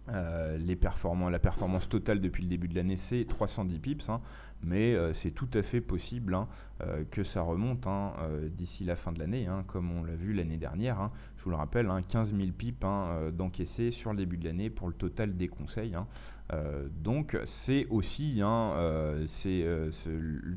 La performance totale depuis le début de l'année, c'est 310 pips, mais c'est tout à fait possible que ça remonte d'ici la fin de l'année, comme on l'a vu l'année dernière. Je vous le rappelle, 15 000 pips d'encaissés sur le début de l'année pour le total des conseils. Donc c'est aussi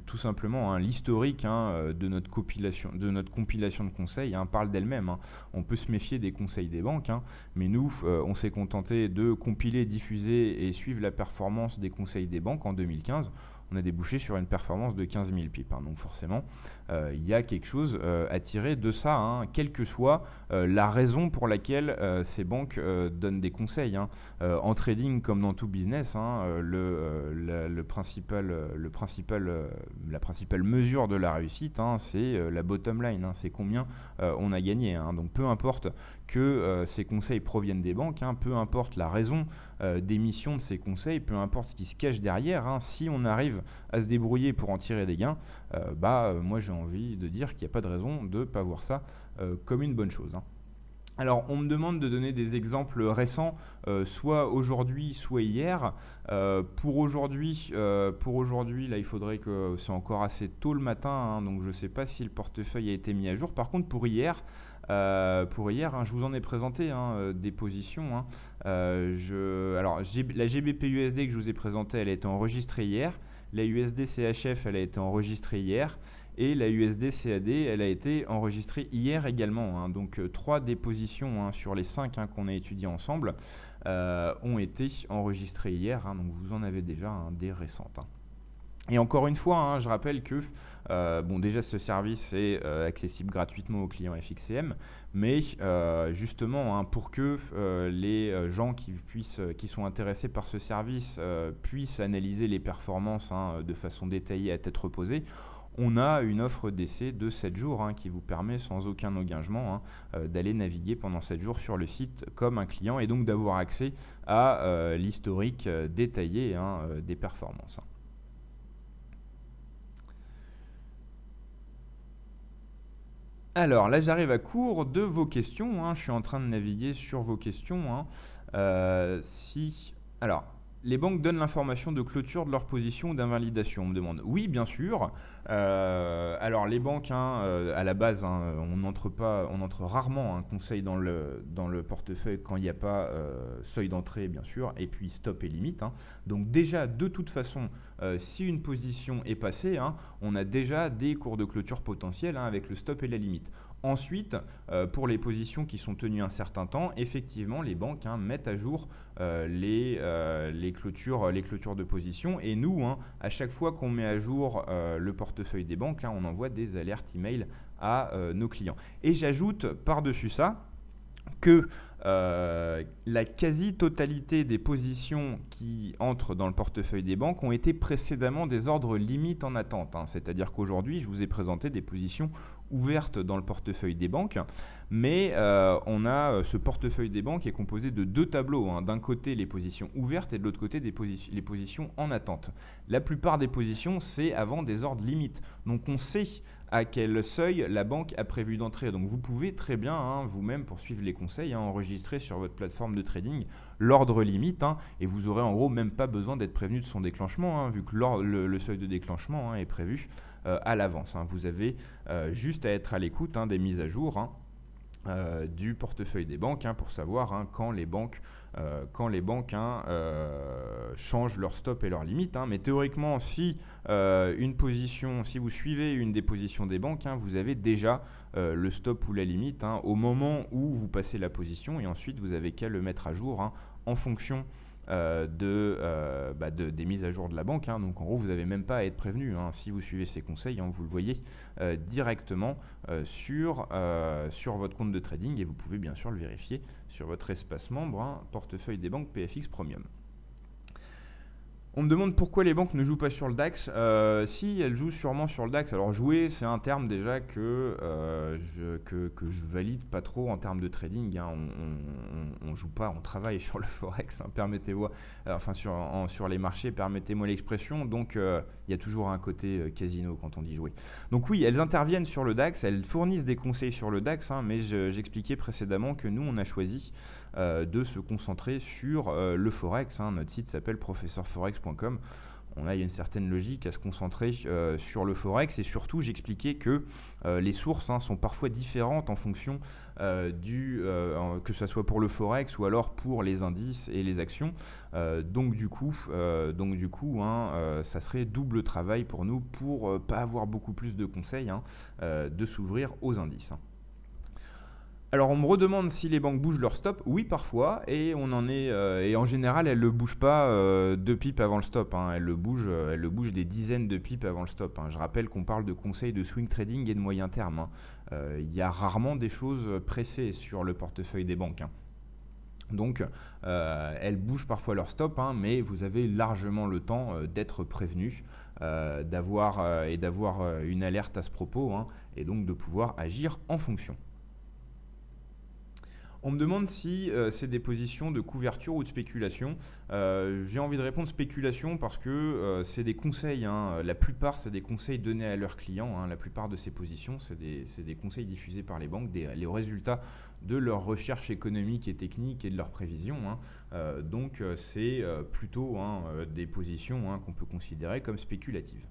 tout simplement l'historique de notre compilation de conseils parle d'elle-même. On peut se méfier des conseils des banques, mais nous on s'est contenté de compiler, diffuser et suivre la performance des conseils des banques en 2015. on a débouché sur une performance de 15 000 pips. Donc forcément, il y a quelque chose à tirer de ça, quelle que soit la raison pour laquelle ces banques donnent des conseils. En trading comme dans tout business, la principale mesure de la réussite, c'est la bottom line, c'est combien on a gagné. Donc peu importe que ces conseils proviennent des banques, peu importe la raison d'émission de ces conseils, peu importe ce qui se cache derrière, si on arrive à se débrouiller pour en tirer des gains, moi j'ai envie de dire qu'il n'y a pas de raison de ne pas voir ça comme une bonne chose. Alors, on me demande de donner des exemples récents, soit aujourd'hui, soit hier. Pour aujourd'hui, là, il faudrait que c'est encore assez tôt le matin, donc je ne sais pas si le portefeuille a été mis à jour. Par contre, pour hier, je vous en ai présenté des positions. Alors, la GBP USD que je vous ai présentée, elle a été enregistrée hier. La USD CHF, elle a été enregistrée hier. Et la USD CAD, elle a été enregistrée hier également. Donc 3 des positions sur les 5 qu'on a étudiées ensemble ont été enregistrées hier. Donc vous en avez déjà des récentes. Et encore une fois, je rappelle que déjà ce service est accessible gratuitement aux clients FXCM, mais justement pour que les gens qui sont intéressés par ce service puissent analyser les performances de façon détaillée à tête reposée, on a une offre d'essai de 7 jours qui vous permet sans aucun engagement d'aller naviguer pendant 7 jours sur le site comme un client et donc d'avoir accès à l'historique détaillé des performances. Alors là j'arrive à court de vos questions, je suis en train de naviguer sur vos questions. Alors, les banques donnent l'information de clôture de leur position ou d'invalidation, on me demande. Oui, bien sûr. Alors les banques, à la base, on entre rarement un conseil dans le portefeuille quand il n'y a pas seuil d'entrée, bien sûr, et puis stop et limite. Donc déjà, de toute façon, si une position est passée, on a déjà des cours de clôture potentiels avec le stop et la limite. Ensuite, pour les positions qui sont tenues un certain temps, effectivement, les banques mettent à jour les clôtures de position. Et nous, à chaque fois qu'on met à jour le portefeuille des banques, on envoie des alertes email à nos clients. Et j'ajoute par-dessus ça que la quasi-totalité des positions qui entrent dans le portefeuille des banques ont été précédemment des ordres limites en attente. C'est-à-dire qu'aujourd'hui, je vous ai présenté des positions ouvertes dans le portefeuille des banques, mais on a ce portefeuille des banques qui est composé de 2 tableaux. D'un côté, les positions ouvertes et de l'autre côté, les positions en attente. La plupart des positions, c'est avant des ordres limites. Donc on sait à quel seuil la banque a prévu d'entrer. Donc vous pouvez très bien vous-même, pour suivre les conseils, enregistrer sur votre plateforme de trading l'ordre limite, et vous aurez en gros même pas besoin d'être prévenu de son déclenchement, vu que le seuil de déclenchement est prévu à l'avance. Vous avez juste à être à l'écoute des mises à jour du portefeuille des banques pour savoir quand les banques changent leur stop et leur limite. Mais théoriquement, si vous suivez une des positions des banques, vous avez déjà le stop ou la limite au moment où vous passez la position, et ensuite vous avez qu'à le mettre à jour en fonction des mises à jour de la banque. Donc en gros, vous n'avez même pas à être prévenu. Si vous suivez ces conseils, vous le voyez directement sur votre compte de trading, et vous pouvez bien sûr le vérifier sur votre espace membre portefeuille des banques PFX Premium. On me demande pourquoi les banques ne jouent pas sur le DAX. Si, elles jouent sûrement sur le DAX. Alors jouer, c'est un terme déjà que je valide pas trop en termes de trading. On joue pas, on travaille sur le Forex. Permettez-moi, sur les marchés, permettez-moi l'expression. Donc il y a toujours un côté casino quand on dit jouer. Donc oui, elles interviennent sur le DAX, elles fournissent des conseils sur le DAX, mais j'expliquais précédemment que nous, on a choisi de se concentrer sur le Forex. Notre site s'appelle professeurforex.com. Il y a une certaine logique à se concentrer sur le Forex, et surtout j'expliquais que les sources sont parfois différentes en fonction que ce soit pour le Forex ou alors pour les indices et les actions. Donc du coup, ça serait double travail pour nous pour pas avoir beaucoup plus de conseils de s'ouvrir aux indices. Alors on me redemande si les banques bougent leur stop. Oui, parfois, et et en général elles le bougent pas 2 pips avant le stop, hein. Elles le bougent des dizaines de pips avant le stop, hein. Je rappelle qu'on parle de conseils de swing trading et de moyen terme, hein. Il y a rarement des choses pressées sur le portefeuille des banques, hein. Donc elles bougent parfois leur stop, hein, mais vous avez largement le temps d'être prévenu, d'avoir une alerte à ce propos, hein, et donc de pouvoir agir en fonction. On me demande si c'est des positions de couverture ou de spéculation. J'ai envie de répondre spéculation parce que c'est des conseils, hein. La plupart, c'est des conseils donnés à leurs clients, hein. La plupart de ces positions, c'est des conseils diffusés par les banques, les résultats de leur recherche économique et technique et de leurs prévisions, hein. Donc c'est plutôt, hein, des positions, hein, qu'on peut considérer comme spéculatives.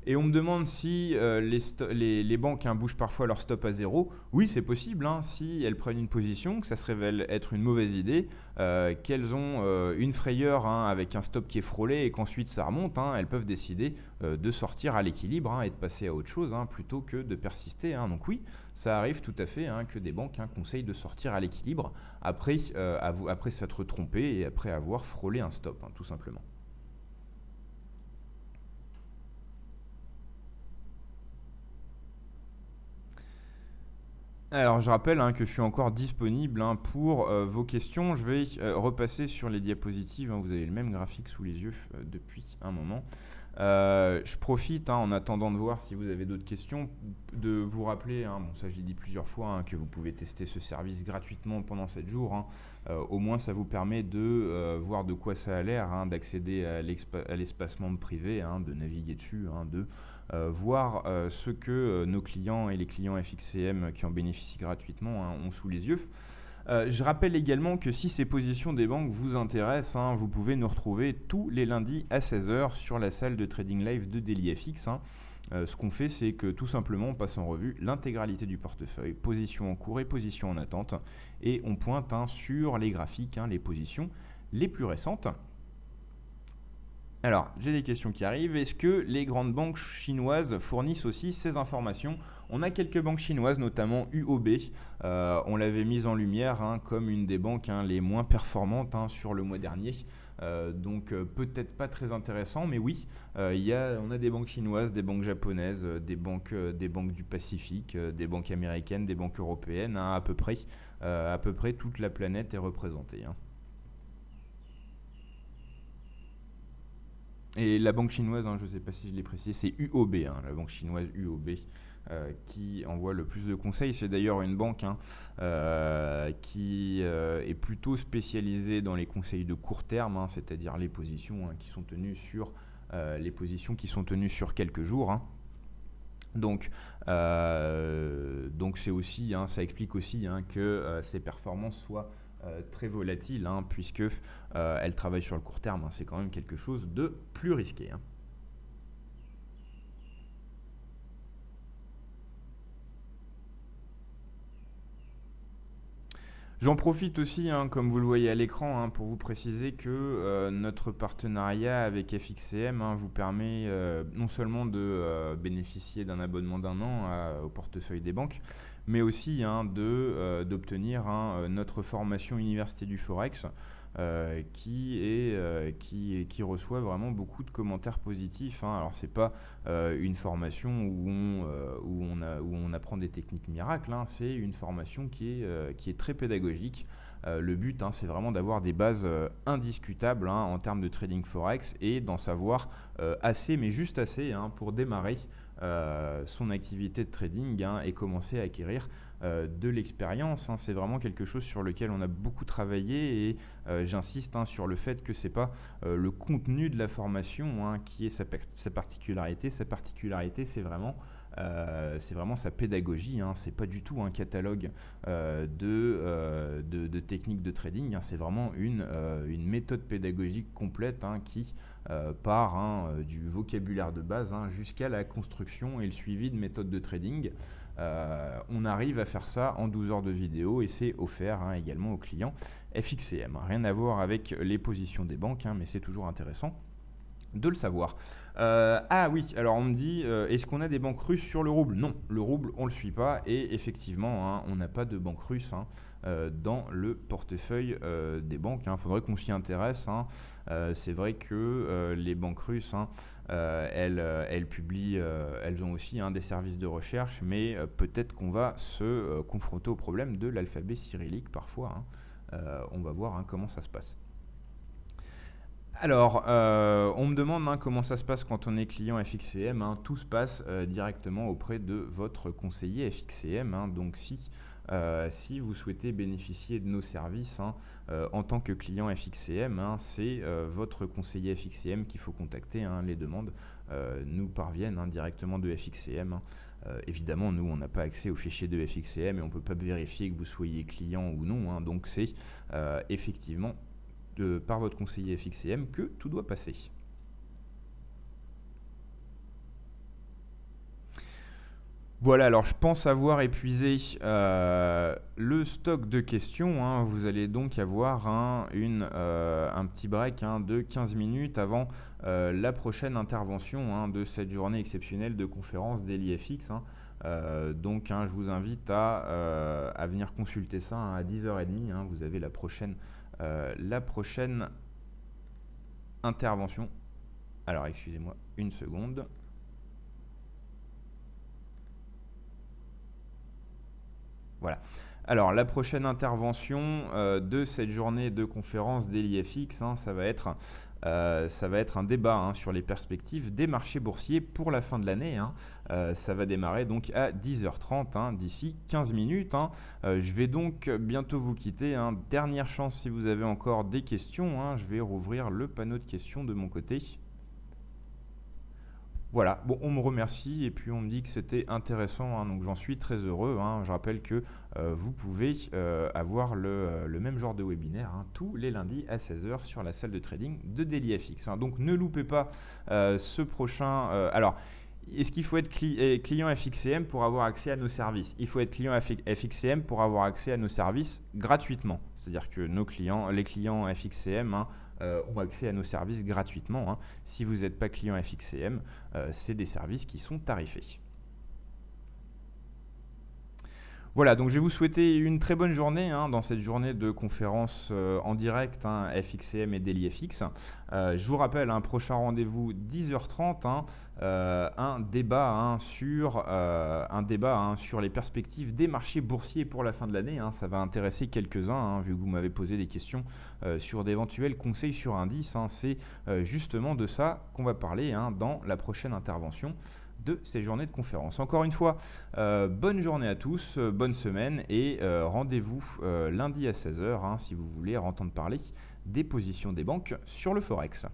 Et on me demande si les banques, hein, bougent parfois leur stop à zéro. Oui, c'est possible, hein, si elles prennent une position, que ça se révèle être une mauvaise idée, qu'elles ont une frayeur, hein, avec un stop qui est frôlé et qu'ensuite ça remonte, hein, elles peuvent décider de sortir à l'équilibre, hein, et de passer à autre chose, hein, plutôt que de persister, hein. Donc oui, ça arrive tout à fait, hein, que des banques, hein, conseillent de sortir à l'équilibre après s'être trompé et après avoir frôlé un stop, hein, tout simplement. Alors, je rappelle, hein, que je suis encore disponible, hein, pour vos questions. Je vais repasser sur les diapositives, hein. Vous avez le même graphique sous les yeux depuis un moment. Je profite, hein, en attendant de voir si vous avez d'autres questions, de vous rappeler, hein, bon, ça je l'ai dit plusieurs fois, hein, que vous pouvez tester ce service gratuitement pendant 7 jours, hein. Au moins ça vous permet de voir de quoi ça a l'air, hein, d'accéder à l'espace membre privé, hein, de naviguer dessus, hein, de voir ce que nos clients et les clients FXCM qui en bénéficient gratuitement, hein, ont sous les yeux. Je rappelle également que si ces positions des banques vous intéressent, hein, vous pouvez nous retrouver tous les lundis à 16 h sur la salle de trading live de DailyFX, hein. Ce qu'on fait, c'est que tout simplement on passe en revue l'intégralité du portefeuille, position en cours et position en attente, et on pointe, hein, sur les graphiques, hein, les positions les plus récentes. Alors, j'ai des questions qui arrivent. Est-ce que les grandes banques chinoises fournissent aussi ces informations? On a quelques banques chinoises, notamment UOB. On l'avait mise en lumière, hein, comme une des banques, hein, les moins performantes, hein, sur le mois dernier. Donc peut-être pas très intéressant, mais oui, on a des banques chinoises, des banques japonaises, des banques du Pacifique, des banques américaines, des banques européennes, hein, à peu près toute la planète est représentée, hein. Et la banque chinoise, hein, je ne sais pas si je l'ai précisé, c'est UOB, hein, la banque chinoise UOB, qui envoie le plus de conseils. C'est d'ailleurs une banque, hein, qui est plutôt spécialisée dans les conseils de court terme, hein, c'est-à-dire les positions, hein, les positions qui sont tenues sur quelques jours, hein. Donc c'est aussi, hein, ça explique aussi, hein, que ces performances soient très volatiles, hein, puisque elles travaillent sur le court terme, hein. C'est quand même quelque chose de plus risqué, hein. J'en profite aussi, hein, comme vous le voyez à l'écran, hein, pour vous préciser que notre partenariat avec FXCM, hein, vous permet non seulement de bénéficier d'un abonnement d'un an au portefeuille des banques, mais aussi, hein, d'obtenir, hein, notre formation Université du Forex, qui reçoit vraiment beaucoup de commentaires positifs, hein. Alors c'est pas une formation où on apprend des techniques miracles, hein. C'est une formation qui est très pédagogique. Le but, hein, c'est vraiment d'avoir des bases indiscutables, hein, en termes de trading forex, et d'en savoir assez, mais juste assez, hein, pour démarrer son activité de trading, hein, et commencer à acquérir de l'expérience, hein. C'est vraiment quelque chose sur lequel on a beaucoup travaillé, et j'insiste, hein, sur le fait que c'est pas le contenu de la formation, hein, qui est sa particularité. Sa particularité, c'est vraiment sa pédagogie, hein. C'est pas du tout un catalogue de techniques de trading, hein. C'est vraiment une méthode pédagogique complète, hein, qui part, hein, du vocabulaire de base, hein, jusqu'à la construction et le suivi de méthodes de trading. On arrive à faire ça en 12 heures de vidéo, et c'est offert, hein, également aux clients FXCM. Rien à voir avec les positions des banques, hein, mais c'est toujours intéressant de le savoir. Ah oui, alors on me dit, est-ce qu'on a des banques russes sur le rouble? Non, le rouble, on ne le suit pas et effectivement, hein, on n'a pas de banque russe hein, dans le portefeuille des banques. Il faudrait qu'on s'y intéresse. Hein. C'est vrai que les banques russes, hein, elles publient, elles ont aussi hein, des services de recherche, mais peut-être qu'on va se confronter au problème de l'alphabet cyrillique parfois. Hein. On va voir hein, comment ça se passe. Alors, on me demande hein, comment ça se passe quand on est client FXCM. Hein. Tout se passe directement auprès de votre conseiller FXCM. Hein. Donc, si vous souhaitez bénéficier de nos services hein, en tant que client FXCM, hein, c'est votre conseiller FXCM qu'il faut contacter. Hein. Les demandes nous parviennent hein, directement de FXCM. Hein. Évidemment, nous, on n'a pas accès aux fichiers de FXCM et on ne peut pas vérifier que vous soyez client ou non. Hein. Donc, c'est effectivement par votre conseiller FXCM que tout doit passer. Voilà, alors je pense avoir épuisé le stock de questions. Hein. Vous allez donc avoir un petit break hein, de 15 minutes avant la prochaine intervention hein, de cette journée exceptionnelle de conférence DailyFX. Hein. Donc je vous invite à venir consulter ça hein, à 10h30. Hein. Vous avez la prochaine intervention. Alors excusez-moi une seconde. Voilà. Alors la prochaine intervention de cette journée de conférence DailyFX, hein, ça va être un débat hein, sur les perspectives des marchés boursiers pour la fin de l'année. Hein. Ça va démarrer donc à 10h30 hein, d'ici 15 minutes. Hein. Je vais donc bientôt vous quitter. Hein. Dernière chance si vous avez encore des questions. Hein. Je vais rouvrir le panneau de questions de mon côté. Voilà, bon, on me remercie et puis on me dit que c'était intéressant, hein, donc j'en suis très heureux. Hein. Je rappelle que vous pouvez avoir le même genre de webinaire hein, tous les lundis à 16h sur la salle de trading de DailyFX. Hein. Donc ne loupez pas ce prochain. Alors, est-ce qu'il faut être client FXCM pour avoir accès à nos services? Il faut être client FXCM pour avoir accès à nos services gratuitement. C'est-à-dire que les clients FXCM hein, ont accès à nos services gratuitement. Hein. Si vous n'êtes pas client FXCM, c'est des services qui sont tarifés. Voilà, donc je vais vous souhaiter une très bonne journée hein, dans cette journée de conférence en direct hein, FXCM et DailyFX. Je vous rappelle, un prochain rendez-vous 10h30, hein, un débat hein, sur les perspectives des marchés boursiers pour la fin de l'année. Hein. Ça va intéresser quelques-uns, hein, vu que vous m'avez posé des questions sur d'éventuels conseils sur indices. Hein. C'est justement de ça qu'on va parler hein, dans la prochaine intervention de ces journées de conférence. Encore une fois, bonne journée à tous, bonne semaine et rendez-vous lundi à 16h hein, si vous voulez entendre parler des positions des banques sur le Forex.